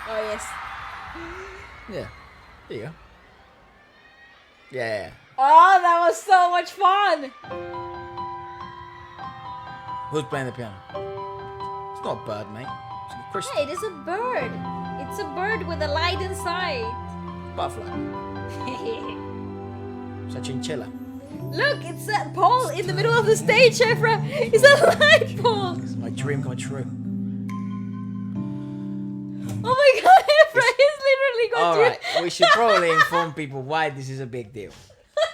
Oh yes. Yeah. There you go. Yeah. Oh, that was so much fun. Who's playing the piano? It's not a bird, mate. It's a crystal. Yeah, it is a bird. It's a bird with a light inside. Butterfly. It's a chinchilla. Look, it's a pole in the middle of the stage, Efra. It's a light pole. It's my dream come true. Oh my god, Efra is literally going to... Alright, we should probably inform people why this is a big deal.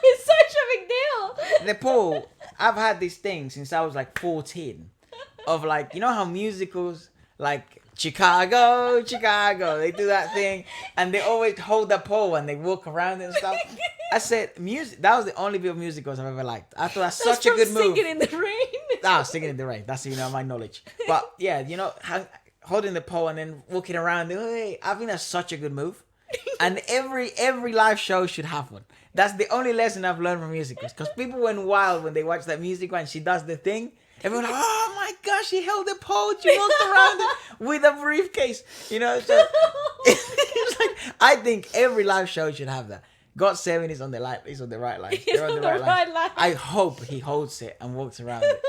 It's such a big deal. The pole, I've had this thing since I was like 14. Of like, you know how musicals, like Chicago, they do that thing. And they always hold the pole and they walk around and stuff. I said, music. That was the only bit of musicals I've ever liked. I thought that's such a good move. Singing in the rain. Singing in the rain. That's, my knowledge. But yeah, holding the pole and then walking around. Hey, I think that's such a good move. And every live show should have one. That's the only lesson I've learned from musicals. Because people went wild when they watched that musical and she does the thing. Everyone like, oh my gosh, she held the pole. She walked around it with a briefcase. So it's like, I think every live show should have that. GOT7 is on the right line. They're on the right line. I hope he holds it and walks around it.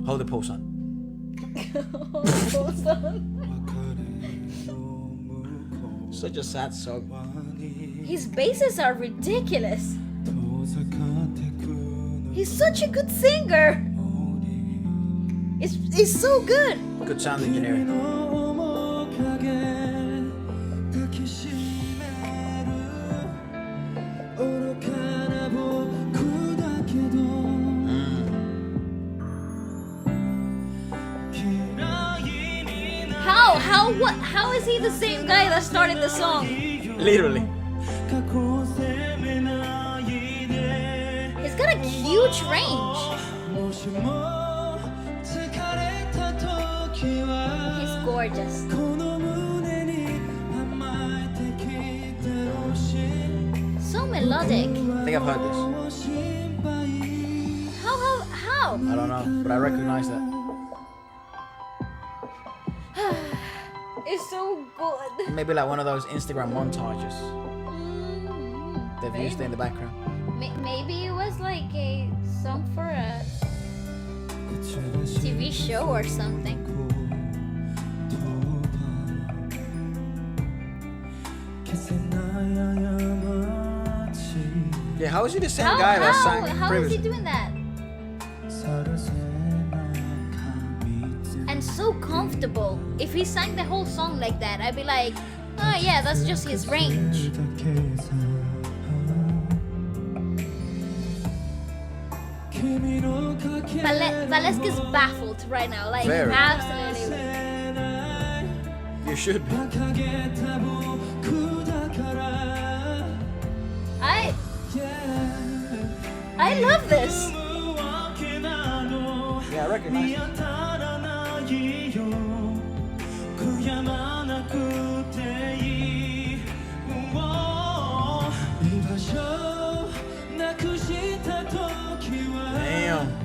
Hold the pole, son. Such a sad song. His basses are ridiculous. He's such a good singer. It's so good. Good sound engineering. How is he the same guy that started the song? Literally. He's got a huge range. He's gorgeous. So melodic. I think I've heard this. How? I don't know, but I recognize that. It's so good. Maybe like one of those Instagram montages. They've used it in the background. Maybe it was like a song for a TV show or something. Yeah, how is he the same guy that sang How is he previously? doing that? And so comfortable. If he sang the whole song like that, I'd be like, oh yeah, that's just his range. Valesca's baffled right now, like Very. absolutely. You should be. I love this. Yeah, I recognize it. Damn.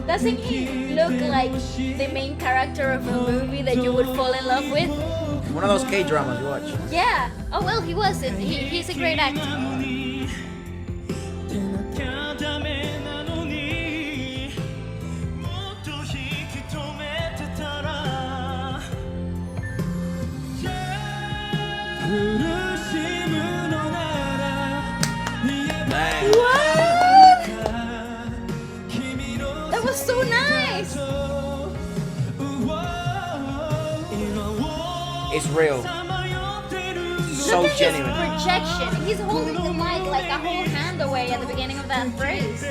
Doesn't he look like the main character of a movie that you would fall in love with? One of those K-dramas you watch. Yeah. Oh well, he was. He's a great actor. Man. What? That was so nice. It's real. So Look at genuine. his projection. He's holding the mic like a whole hand away at the beginning of that phrase.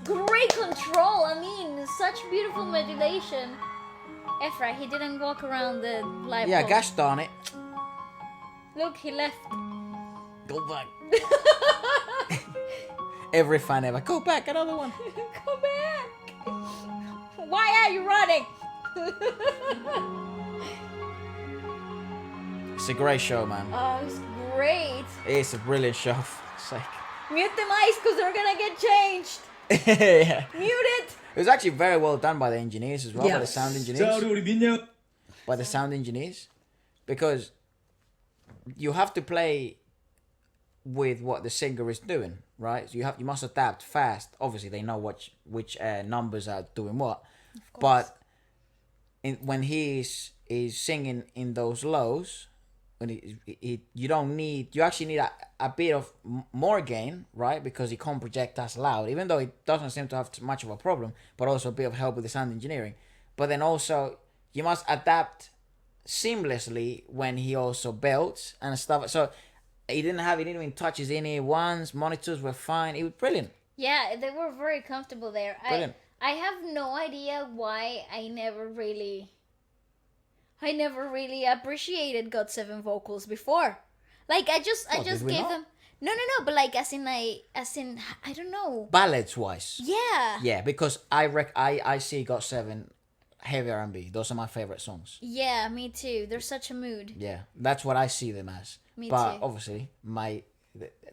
Great control. I mean, such beautiful modulation. Ephra, he didn't walk around the live. Yeah, pole. gosh darn it. Look, he left. Go back. Every fan ever. Go back, another one. Come back. Why are you running? It's a great show, man. Oh, it's great. It's a brilliant show. For fuck's sake. Mute the mics because they're gonna get changed. Yeah. Mute it. It was actually very well done by the engineers as well, by the sound 자, engineers. 우리 민영. By the sound engineers. Because you have to play with what the singer is doing, right? So you must adapt fast. Obviously, they know which numbers are doing what. But when he is singing in those lows, when you actually need a bit of more gain, right? Because he can't project as loud, even though it doesn't seem to have too much of a problem, but also a bit of help with the sound engineering. But then also you must adapt seamlessly when he also belts and stuff. So he didn't even touch his in-ear ones. Monitors were fine. It was brilliant. Yeah, they were very comfortable there. Brilliant. I have no idea why I never really appreciated GOT7 vocals before. Like I just did we gave not? them no, but like as in I don't know. Ballads wise. Yeah. Yeah, because I see GOT7 heavy R&B. Those are my favorite songs. Yeah, me too. They're such a mood. Yeah, that's what I see them as. Me but too. obviously,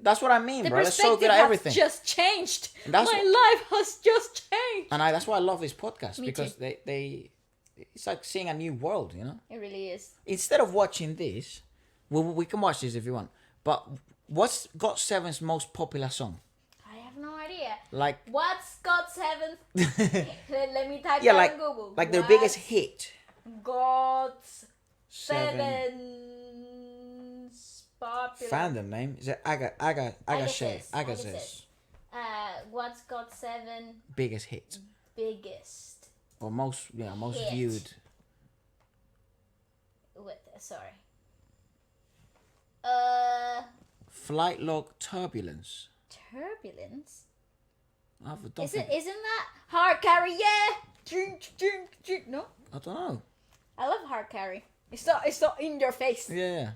that's what I mean, The bro. They're so perspective good at has everything. just changed. That's My life has just changed. And that's why I love this podcast, Me because too. they it's like seeing a new world, you know. It really is. Instead of watching this, we can watch this if you want. But what's GOT7's most popular song? I have no idea. Like What's GOT7? Let me type yeah, that like on Google. like their biggest hit. GOT7's popular. Fandom name is it Agassiz. Agassiz. What's GOT7 Biggest hit biggest? or most Hit. viewed. Wait, sorry. Flight log turbulence. Turbulence. I don't Isn't think, that hard carry? Yeah. No, I don't know. I love hard carry. It's not in your face. Yeah.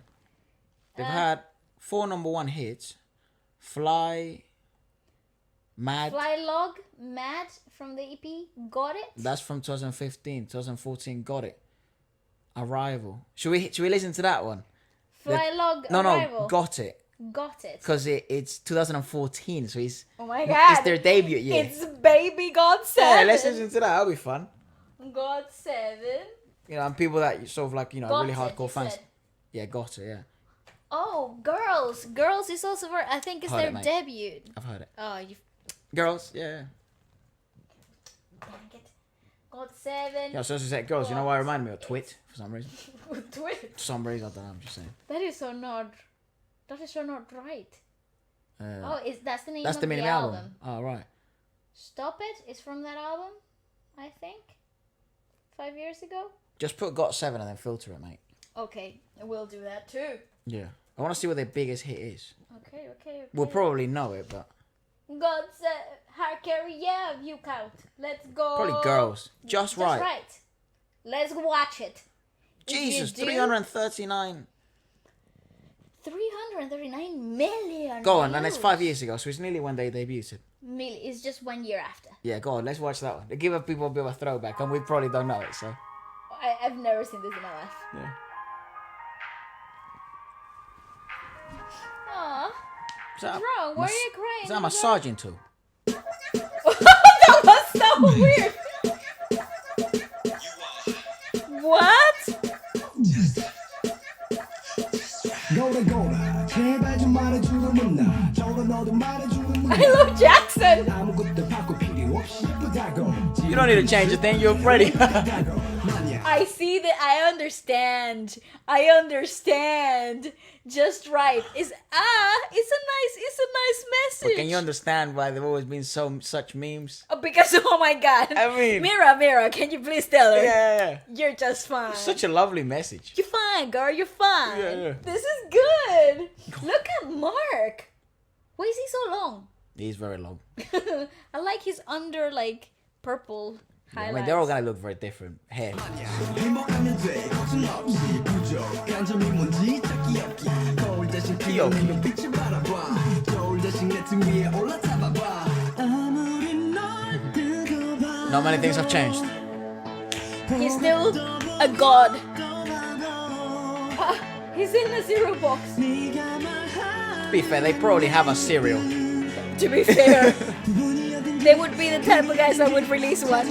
They've had 4 number 1 hits. Fly, Mad. Fly log, mad from the EP. Got it. That's from 2015, 2014. Got it. Arrival. Should we listen to that one? Flylog No, Arrival. Got It. Got it. Because it's 2014, so it's Oh my god. it's their debut year. It's baby GOT7. Yeah, let's listen to that. That'll be fun. GOT7. You know, and people that sort of like, you know, Got really It, hardcore you fans. said. Yeah, Got It, yeah. Oh, Girls. Girls is also for, I think it's Heard their it, mate. debut. I've heard it. Oh, you Girls, yeah. dang it. GOT7. Yeah, so as I said, girls, you know why it reminded me of Twit for some reason? Twit. For some reason, I don't know, I'm just saying. That is so not right. Uh, That's the name that's of the meaning the of the album. album. Oh, right. Stop It is from that album, I think. 5 years ago. Just put GOT7 and then filter it, mate. Okay, we'll do that too. Yeah. I want to see what their biggest hit is. Okay. We'll probably know it, but GOT7, hard carry, yeah, you count. Let's go. probably Girls. Just right. Let's watch it. If you Jesus, do, 339. 339 million. Go on, and it's views. 5 years ago, so it's nearly when they debuted. It's just 1 year after. Yeah, go on, let's watch that one. They give people a bit of a throwback, and we probably don't know it, so. I've never seen this in my life. Yeah. Aww. Is that, What's wrong? Why are you crying? is that a massaging tool? That was so weird. What? I love Jackson. You don't need to change a thing, you're ready. I see that. I understand. Just right. It's a nice message. Can you understand why there have always been such memes? Because oh my god. I mean- Mira, can you please tell her? Yeah. You're just fine. Such a lovely message. You're fine, girl. You're fine. Yeah. This is good. Look at Mark. Why is he so long? He's very long. I like his under like purple I highlights. mean, they're all gonna look very different. Hair. Not many things have changed. He's still a god. He's in a cereal box. To be fair, they probably have a cereal. To be fair, they would be the type of guys that would release one.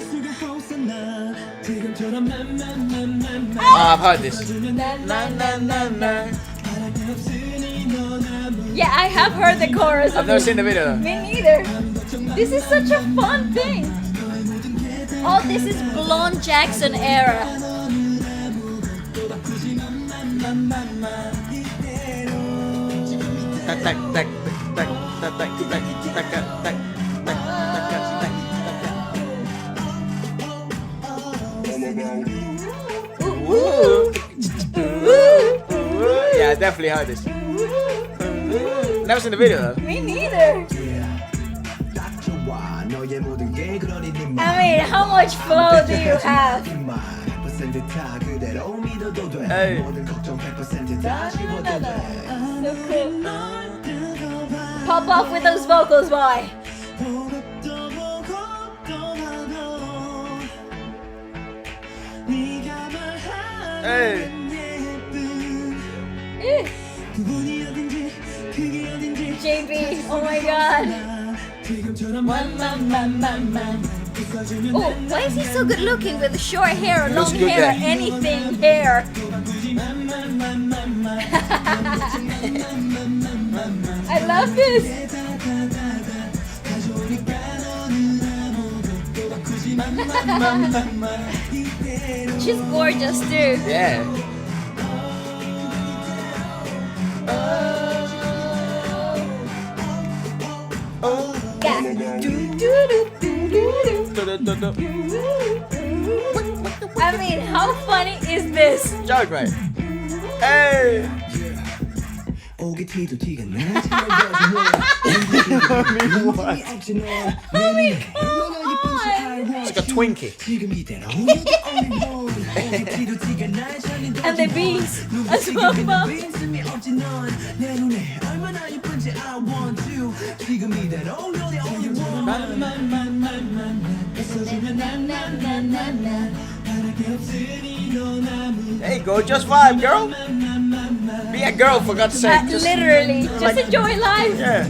Oh, I've heard this. Yeah, I have heard the chorus. I've never seen the video though. Me neither. This is such a fun thing. Oh, this is Blonde Jackson era. Yeah, I definitely heard this. Never seen the video though. Me neither. I mean, how much flow do you have? Hey. So cool. Pop off with those vocals, boy. Hey. JB, oh my god. Oh, why is he so good looking with the short hair or long Looks good hair, there. anything hair? I love this. She's gorgeous too. Yeah. Yeah. I mean, how funny is this? Joke, mate. Hey. It's like a Twinkie. And the beats as well. There you go, just vibe, girl. Be Be a girl, for God's sake. Literally, just enjoy life. Yeah.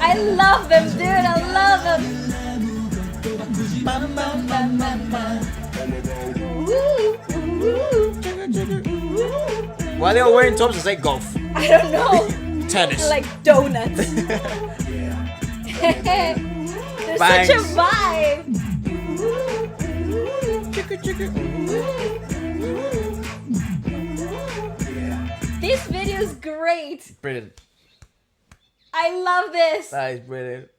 I love them, dude. I love them. Why are they all wearing tops that say golf? I don't know. Tennis. Like donuts. There's Bangs. such a vibe. This video is great. Brilliant. I love this. That is brilliant.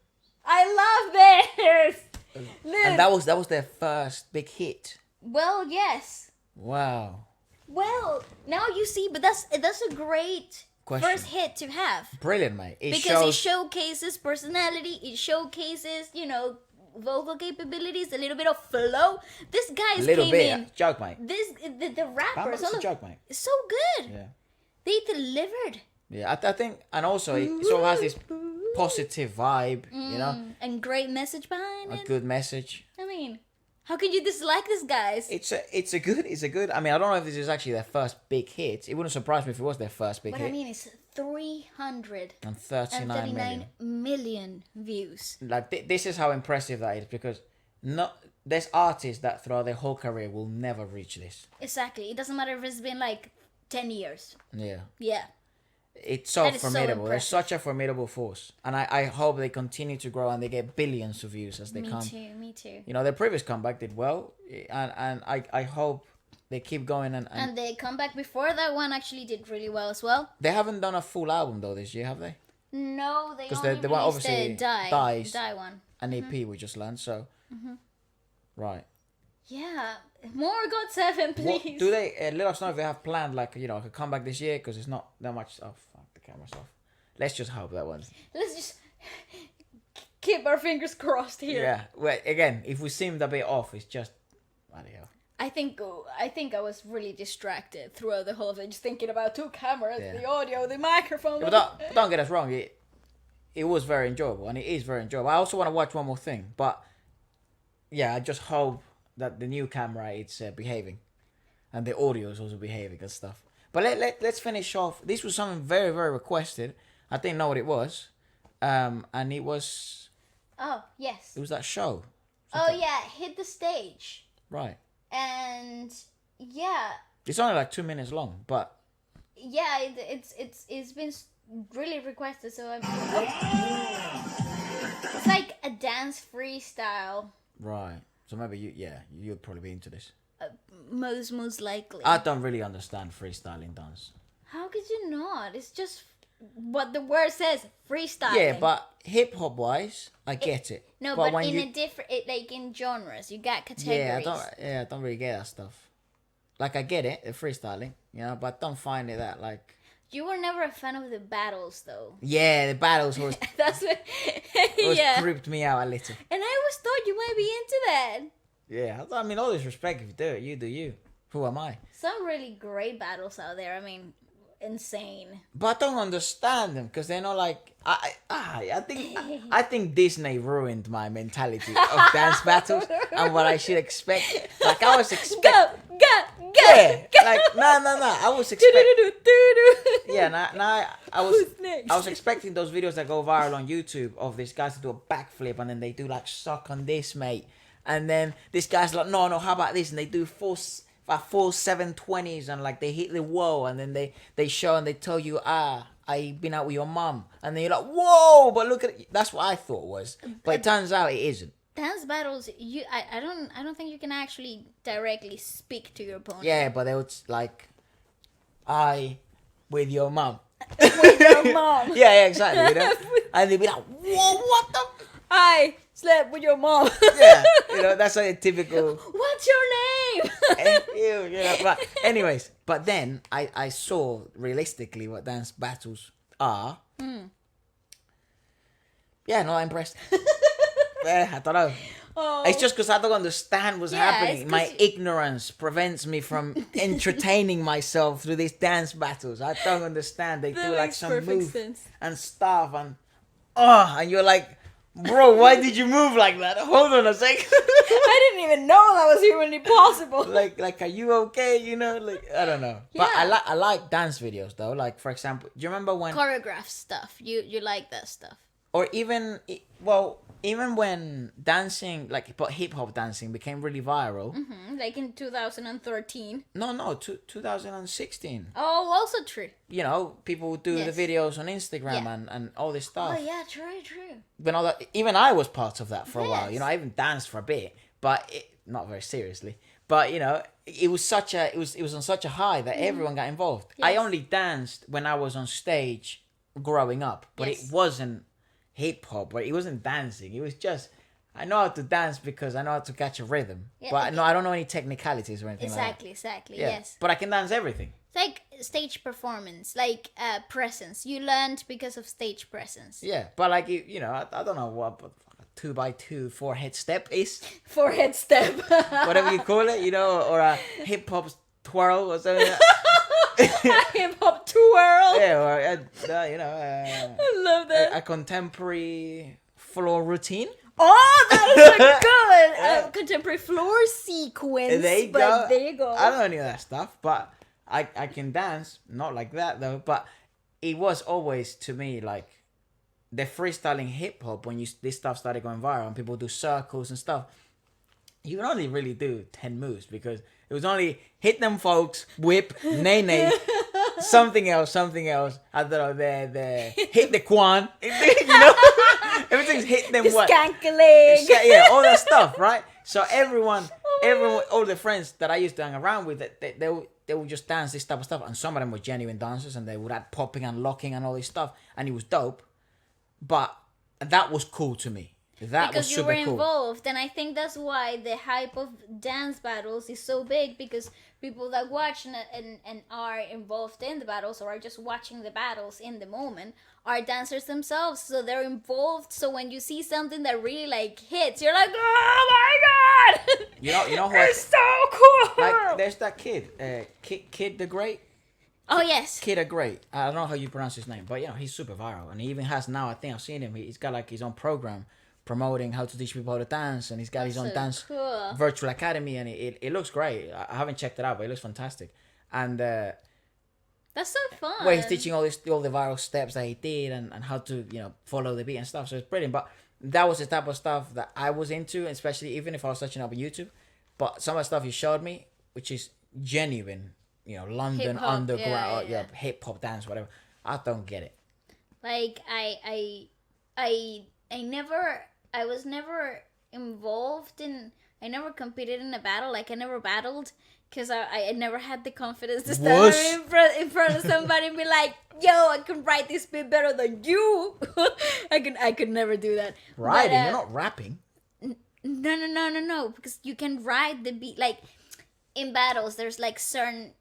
I love this. And that was their first big hit. Well, yes. Wow. Well, now you see, but that's a great Question. first hit to have. Brilliant, mate. Because it showcases personality, it showcases, vocal capabilities, a little bit of flow. This guy came in. Joke, mate. The rappers, That's a joke, mate. so good. Yeah. They delivered. Yeah, I think, and also it sort of has this positive vibe, And great message behind a it. good message. I mean, how could you dislike this, guys? It's a good. I mean, I don't know if this is actually their first big hit. It wouldn't surprise me if it was their first big But hit. I mean, it's 339 339 million views. Like this is how impressive that is, because there's artists that throughout their whole career will never reach this. Exactly. It doesn't matter if it's been like 10 years. Yeah. Yeah. It's so That is so formidable. They're impressive. such a formidable force. And I hope they continue to grow and they get billions of views as they come. Me too. Their previous comeback did well. And I hope they keep going. And the comeback before that one actually did really well as well. They haven't done a full album though this year, have they? No, they 'Cause only the one released obviously the Dies. Die one. An EP we just learned, so. Right. Yeah. More GOT7, What, please. do they let us know if they have planned like a comeback this year, because it's not that much. Oh fuck, the camera's off. Let's just hope that one. Let's just keep our fingers crossed here. Yeah. Well, again, if we seemed a bit off, it's just. Bloody hell. I think I was really distracted throughout the whole thing, just thinking about two cameras, Yeah. the audio, the microphone. Yeah, but don't get us wrong. It was very enjoyable, and it is very enjoyable. I also want to watch one more thing, but yeah, I just hope that the new camera it's behaving, and the audio is also behaving and stuff. But let's finish off. This was something very, very requested. I didn't know what it was, and it was Yes. that show. Oh yeah, Hit the Stage. Right. And yeah, It's only like 2 minutes long, but yeah, it's been really requested. So it's like a dance freestyle. right. So maybe you'd probably be into this. Most likely. I don't really understand freestyling dance. How could you not? It's just what the word says, freestyle. Yeah, but hip hop wise, I get it. No, but when in a different, like in genres, you got yeah, categories. I don't really get that stuff. Like I get it, the freestyling, but I don't find it that like. You were never a fan of the battles, though. Yeah, the battles was That's what. Yeah. creeped me out a little. And I always thought you might be into that. Yeah, I mean, all this respect if you do it, you do you. Who am I? Some really great battles out there. I mean, insane. But I don't understand them because they're not like I think Disney ruined my mentality of dance battles and what I should expect. Like I was expecting. Go. Yeah, like no. I was expecting. Yeah, I was. Who's next? I was expecting those videos that go viral on YouTube of these guys to do a backflip and then they do like suck on this, mate, and then this guy's like, no, how about this, and they do full 720s and like they hit the wall and then they show and they tell you I been out with your mum and then you're like, whoa, but look at it. That's what I thought was, but it turns out it isn't. Dance battles, I don't think you can actually directly speak to your opponent. Yeah, but they would like, I with your mum. With your mom. Yeah, exactly. And they'd be like, whoa, what the? I slept with your mom. Yeah, that's like a typical. What's your name? But anyways, but then I saw realistically what dance battles are. Yeah, not impressed. I don't know. Oh. It's just because I don't understand what's Yeah, happening. it's My 'cause ignorance prevents me from entertaining myself through these dance battles. I don't understand. They That do like makes some perfect move sense. and stuff, and you're like, Bro, why did you move like that? Hold on a sec. I didn't even know that was humanly possible. like, are you okay? You know, like, I don't know. But Yeah. I like dance videos though. Like, for example, do you remember when, Choreograph stuff. You like that stuff. or even, even when dancing, like, but hip hop dancing became really viral. Like in 2013. No, 2016. Oh, also true. You know, people would do Yes. the videos on Instagram Yeah. and all this stuff. Oh yeah, true. When all that, even I was part of that for a while. Yes. You know, I even danced for a bit, but not very seriously. But you know, it was on such a high that everyone got involved. I Yes. only danced when I was on stage growing up, but Yes. it wasn't hip hop. But it wasn't dancing. It was just I know how to dance because I know how to catch a rhythm. Yeah, but okay. no, I don't know any technicalities or anything Exactly, like that. yes. Yeah, but I can dance everything. It's like stage performance, like presence. You learned because of stage presence. Yeah, but like you know, I don't know what a 2x2 forehead step is. Forehead step. Whatever you call it, you know, or a hip hop twirl or something. Hip hop twirl. Yeah, or you know, I love that. a contemporary floor routine. Oh, that is a good contemporary floor sequence. There you but go. There you go. I don't know any of that stuff, but I can dance. Not like that though. But it was always to me like the freestyling hip hop when this stuff started going viral and people do circles and stuff. You can only really do 10 moves because it was only hit them folks, whip, nay nay, something else. I don't know, the hit the Kcon, you know, everything's hit them The what? skank leg. Yeah, all that stuff, right? So everyone, all the friends that I used to hang around with, they would just dance this type of stuff, and some of them were genuine dancers, and they would add popping and locking and all this stuff, and it was dope. But that was cool to me. That Because was you super were cool. involved, and I think that's why the hype of dance battles is so big, because people that watch and are involved in the battles or are just watching the battles in the moment are dancers themselves, so they're involved. So when you see something that really like hits, you're like, oh my god, You know what? it's so cool. Like there's that kid, Kid the Great. Oh yes. Kid the Great. I don't know how you pronounce his name, but you know he's super viral, and he even has now. I think I've seen him. He's got like his own program promoting how to teach people how to dance, and he's got his own so dance cool. virtual academy, and it looks great. I haven't checked it out, but it looks fantastic. And That's so fun. where he's teaching all the viral steps that he did and how to follow the beat and stuff. So it's brilliant. But that was the type of stuff that I was into, especially even if I was searching up on YouTube. But some of the stuff you showed me, which is genuine, London Hip-hop, underground, yeah. hip hop dance, whatever. I don't get it. Like I was never involved in. I never competed in a battle. Like I never battled because I never had the confidence to stand Wuss. in front of somebody and be like, "Yo, I can write this bit better than you." I could never do that. Writing, But, you're not rapping. No. Because you can ride the beat. Like in battles, there's like certain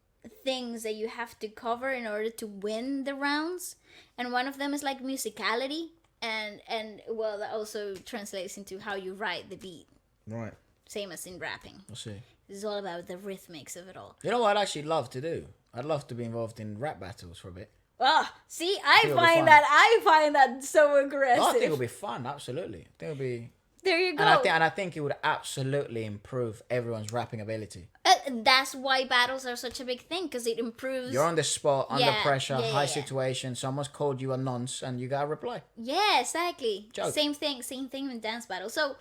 things that you have to cover in order to win the rounds, and one of them is like musicality, and well, that also translates into how you ride the beat. Right. Same as in rapping. We'll see. This is all about the rhythmics of it all. You know what I'd actually love to do? I'd love to be involved in rap battles for a bit. Ah, see, I it'll be fun. find that so aggressive. No, I think it'll be fun. Absolutely. I think it'll be. There you go. And I think it would absolutely improve everyone's rapping ability. That's why battles are such a big thing, because it improves. You're on the spot, under Yeah, pressure, yeah, high yeah. situation. Someone's called you a nonce, and you gotta reply. Yeah, exactly. Joke. Same thing in dance battle. So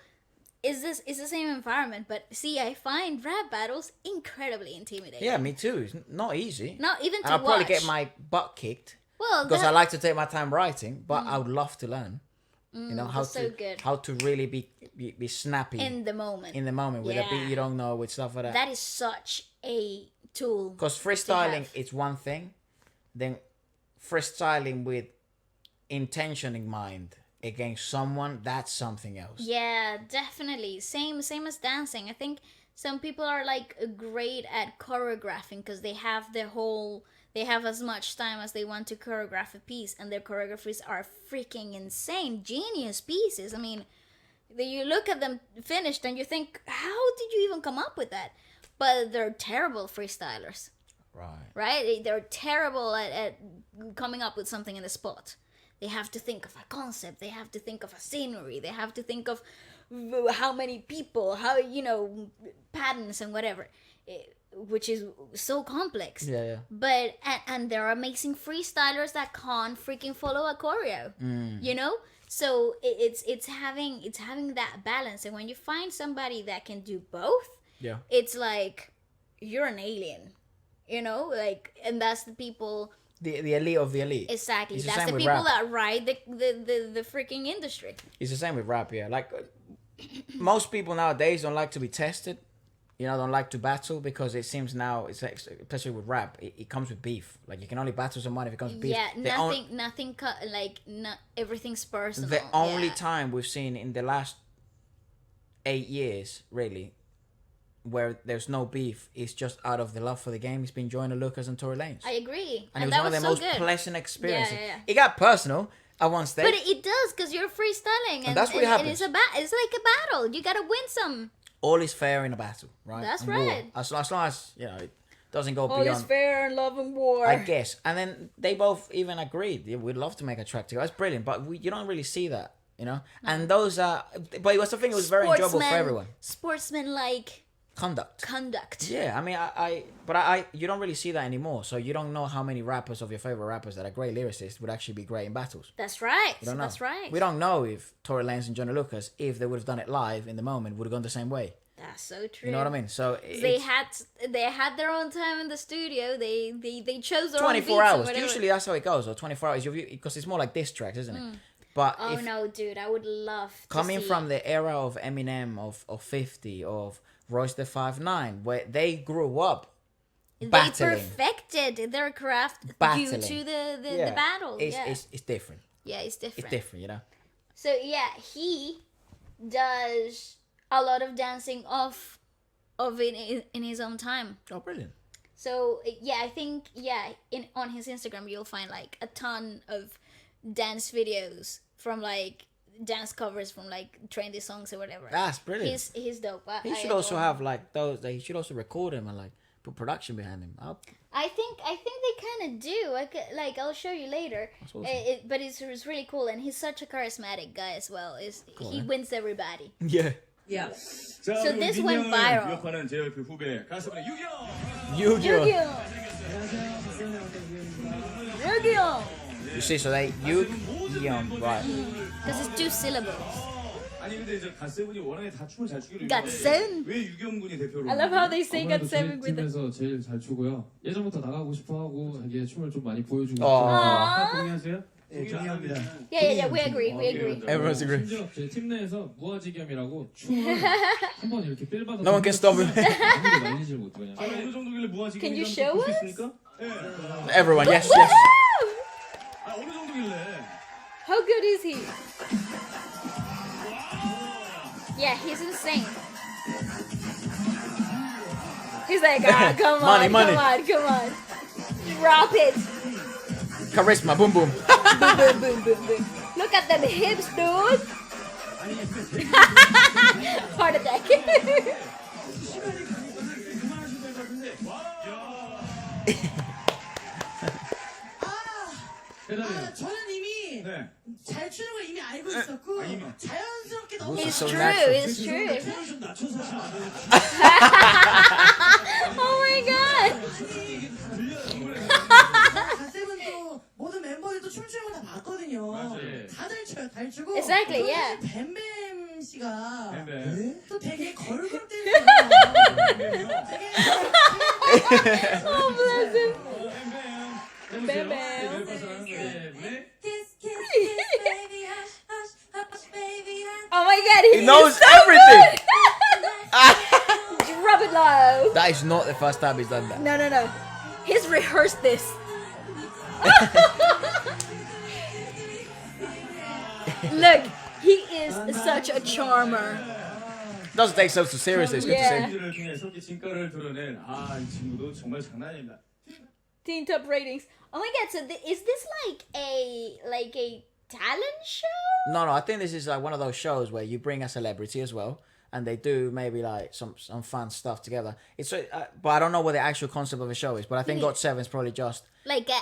it's the same environment, but see, I find rap battles incredibly intimidating. Yeah, me too. It's not easy. Not even to And I'll probably watch. get my butt kicked Well, because that- I like to take my time writing, but I would love to learn. How that's so good. how to really be snappy in the moment. with a beat Yeah. you don't know, with stuff like that. That is such a tool. Because to freestyling have. is one thing, then freestyling with intention in mind against someone, that's something else. Yeah, definitely. Same as dancing. I think some people are like great at choreographing because they have as much time as they want to choreograph a piece, and their choreographies are freaking insane, genius pieces. I mean, you look at them finished and you think, how did you even come up with that? But they're terrible freestylers, Right. right? They're terrible at coming up with something in the spot. They have to think of a concept. They have to think of a scenery. They have to think of how many people, how, patterns and whatever, which is so complex. Yeah. But and there are amazing freestylers that can't freaking follow a choreo. So it's having that balance, and when you find somebody that can do both, it's like you're an alien, and that's the people. The elite of the elite. Exactly. It's That's the people that ride the freaking industry. It's the same with rap, yeah. Like, most people nowadays don't like to be tested, don't like to battle, because it seems now, it's like, especially with rap, it comes with beef. Like, you can only battle someone if it comes with beef. Yeah, everything's personal. The only time we've seen in the last 8 years, really, where there's no beef, is just out of the love for the game. It's been Joyner Lucas and Tory Lanez. I agree. And it was one of the most pleasant experiences. Yeah. It got personal at one stage. But it does, because you're freestyling. And that's what happens. And it's like a battle. You gotta win some. All is fair in a battle, right? That's and right. War. As long as, it doesn't go All beyond. is fair in love and war. I guess. And then they both even agreed. Yeah, we'd love to make a track together. That's brilliant. But you don't really see that, No. And those are... But it was the thing, it was very enjoyable for everyone. Sportsman-like... Conduct. Yeah, I mean, you don't really see that anymore. So you don't know how many rappers of your favorite rappers that are great lyricists would actually be great in battles. That's right. You don't know. That's right. We don't know if Tory Lanez and Joyner Lucas, if they would have done it live in the moment, would have gone the same way. That's so true. You know what I mean? So they had their own time in the studio. They chose their 24 own hours. Beats Usually that's how it goes. Or 24 hours, because it's more like diss tracks, isn't it? But no, dude, I would love to coming see from the era of Eminem, of 50, of Royce the 5'9", where they grew up battling. They perfected their craft due to the battle. It's different. Yeah, it's different. It's different, So yeah, he does a lot of dancing of it in his own time. Oh, brilliant. So yeah, I think on his Instagram you'll find like a ton of dance videos from like dance covers from like trendy songs or whatever. That's brilliant. He's dope. He should also have like those. He should also record him and like put production behind him. I think they kind of do. I'll show you later. That's awesome. But it's really cool, and he's such a charismatic guy as well. He wins everybody. Yeah. Yeah. So this went viral. Yugyeom. Yugyeom. You see, so they Yugyeom, right? Because it's 2 syllables. 아니 근데 이제 갓세븐이 워낙에 다 춤을 잘 추기로 GOT7? 왜 유경 군이 대표로? I love how they say GOT7 with it. 팀에서 제일 잘 추고요. 예전부터 나가고 싶어하고 자기의 춤을 좀 많이 보여주고 동의하세요? 네, 동의합니다. Yeah, we agree. Everyone's agree. 심지어 제 팀 내에서 무아지겸이라고 춤을 한번 이렇게 빌 받아서 No one can stop him. 아무도 말리질 못하냐. 아니 어느 정도길래 무아지경? Can you show us? Everyone, yes. 아 어느 정도길래? How good is he? Yeah, he's insane. He's like, come on, Money. come on. Drop it. Charisma, boom, boom. boom. Look at them hips, dude. Heart attack. 저는 이미 잘 추는 걸 이미 알고 있었고 자연스럽게 너무 It's so true. natural. It's true. 좀 낮춰서 하시면 안 돼요? Oh my god. 갓세븐도 모든 멤버들도 춤추는 거 다 봤거든요. 다들 춰요, 잘 추고. Exactly, yeah. 뱀뱀 씨가 뱀뱀. 또 되게 걸그룹들이 Oh, bless him. 뱀뱀. Oh my god, He knows so everything. good. Drop it low. That is not the first time he's done that. No. He's rehearsed this. Look, he is such a charmer. Doesn't take himself so seriously. It's good Yeah. to see. 를 통해 석기 진가를 드러낸 이 친구도 정말 장난 아닙니다. Teen top ratings. Oh my god, so is this like a talent show? No, I think this is like one of those shows where you bring a celebrity as well, and they do maybe like some fun stuff together. It's but I don't know what the actual concept of the show is. But I think GOT7 is probably just like an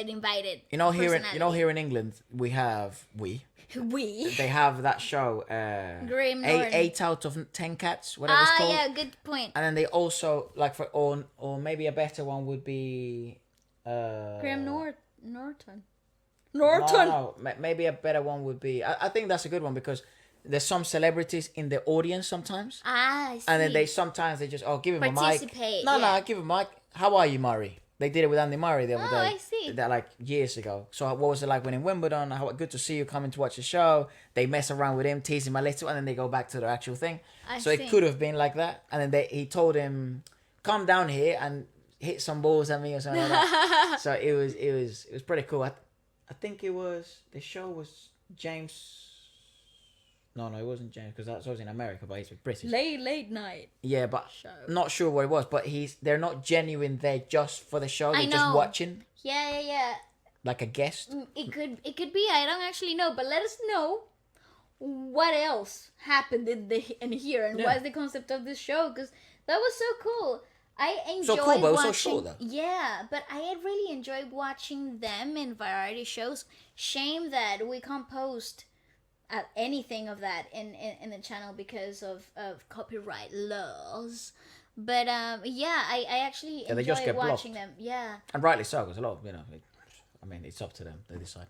invited. here personality. here in England we they have that show Graham Norton. 8 out of 10 cats, whatever it's called. Yeah, good point. And then they also like or maybe a better one would be Graham Norton. No, maybe a better one would be. I think that's a good one because there's some celebrities in the audience sometimes. I see. And then they sometimes just give him a mic. Participate, No, yeah. give him a mic. How are you, Murray? They did it with Andy Murray the other day. I see. That like years ago. So what was it like winning Wimbledon? How good to see you coming to watch the show. They mess around with him, tease him a little, and then they go back to their actual thing. I so see. it could have been like that. And then he told him, come down here and hit some balls at me or something like that. So it was pretty cool. I think it was, the show was James. No, it wasn't James because that's always in America, but he's British. Late night. Yeah, but Show. not sure what it was. But they're not genuine there just for the show. They're I just know. watching Yeah. like a guest. It could be. I don't actually know, but let us know what else happened in here and Yeah. what's the concept of this show, because that was so cool. I enjoyed So cool, but it was so watching. short, though. Yeah, but I had really enjoyed watching them in variety shows. Shame that we can't post anything of that in the channel because of copyright laws. But I actually Yeah, they just enjoyed get watching blocked. them. Yeah, And rightly so, because a lot of, it's up to them. They decide.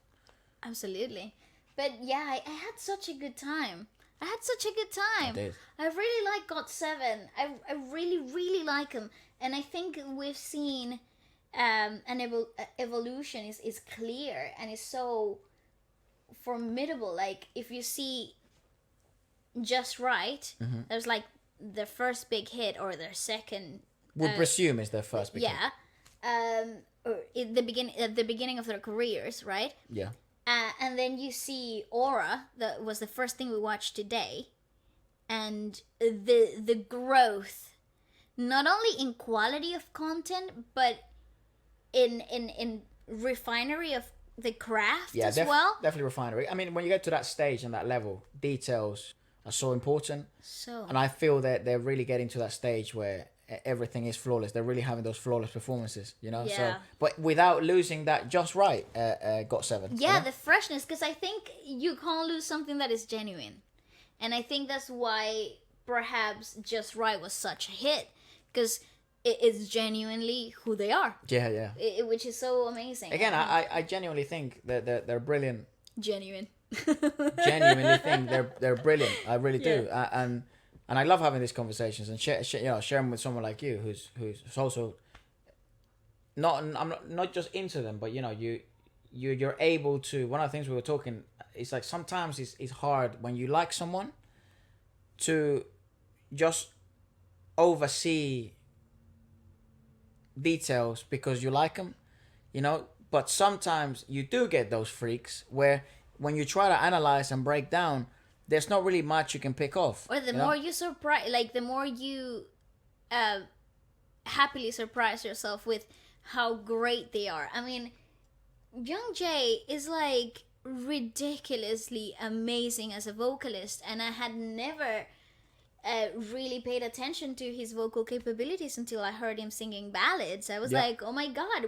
absolutely. But yeah, I had such a good time. I did. I really like GOT7. I really, really like them. And I think we've seen an evolution is clear and is so formidable. Like, if you see Just Right, there's like their first big hit or their second. Would presume is their first big hit. Yeah. Or at the beginning of their careers, right? Yeah. And then you see Aura, that was the first thing we watched today, and the growth, not only in quality of content, but in refinery of the craft as well. Definitely refinery. I mean, when you get to that stage and that level, details are so important. So And I feel that they're really getting to that stage where everything is flawless. They're really having those flawless performances, So, Yeah. but without losing that just right, GOT7. yeah, the freshness, because I think you can't lose something that is genuine, and I think that's why perhaps Just Right was such a hit, because it is genuinely who they are. Yeah. Which is so amazing. Again, I genuinely think that they're brilliant. Genuine. Genuinely think they're brilliant. I really do. And I love having these conversations and share them with someone like you who's also not just into them, but you're able to. One of the things we were talking, it's like sometimes it's hard when you like someone to just oversee details because you like them, but sometimes you do get those freaks where when you try to analyze and break down, there's not really much you can pick off. Or the more you surprise, like the more you happily surprise yourself with how great they are. I mean, YoungJae is like ridiculously amazing as a vocalist, and I had never really paid attention to his vocal capabilities until I heard him singing ballads. I was like, oh my god,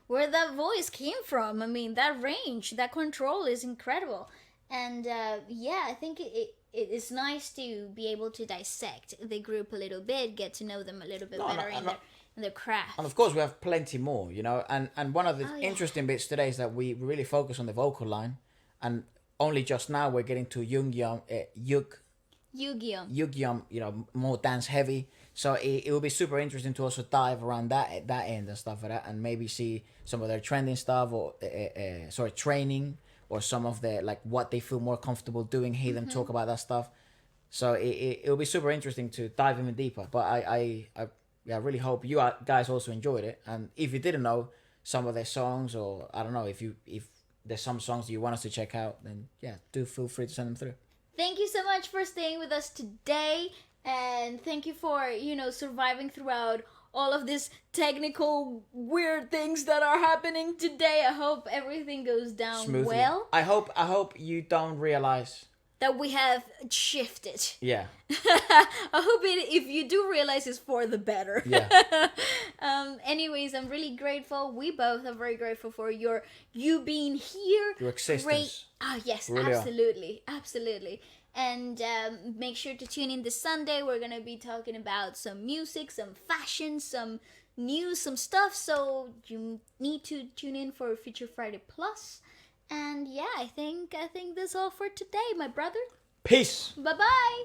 where that voice came from. I mean, that range, that control is incredible. And I think it is nice to be able to dissect the group a little bit, get to know them a little bit better in their craft. And of course, we have plenty more, And one of the interesting bits today is that we really focus on the vocal line, and only just now we're getting to Yugyeom, more dance heavy. So it will be super interesting to also dive around that end and stuff like that, and maybe see some of their trending stuff or training, or some of the like what they feel more comfortable doing. Hear them talk about that stuff. So it'll be super interesting to dive even deeper. But I really hope you guys also enjoyed it. And if you didn't know some of their songs, or I don't know if there's some songs you want us to check out, then do feel free to send them through. Thank you so much for staying with us today, and thank you for surviving throughout all of these technical weird things that are happening today. I hope everything goes down Smoothly. well. I hope you don't realize that we have shifted. Yeah. I hope if you do realize, it's for the better. Yeah. Anyways, I'm really grateful. We both are very grateful for you being here. Your existence. Oh yes, Really absolutely. And make sure to tune in this Sunday. We're gonna be talking about some music, some fashion, some news, some stuff. So you need to tune in for Future Friday Plus. And yeah, I think that's all for today, my brother. Peace. Bye bye.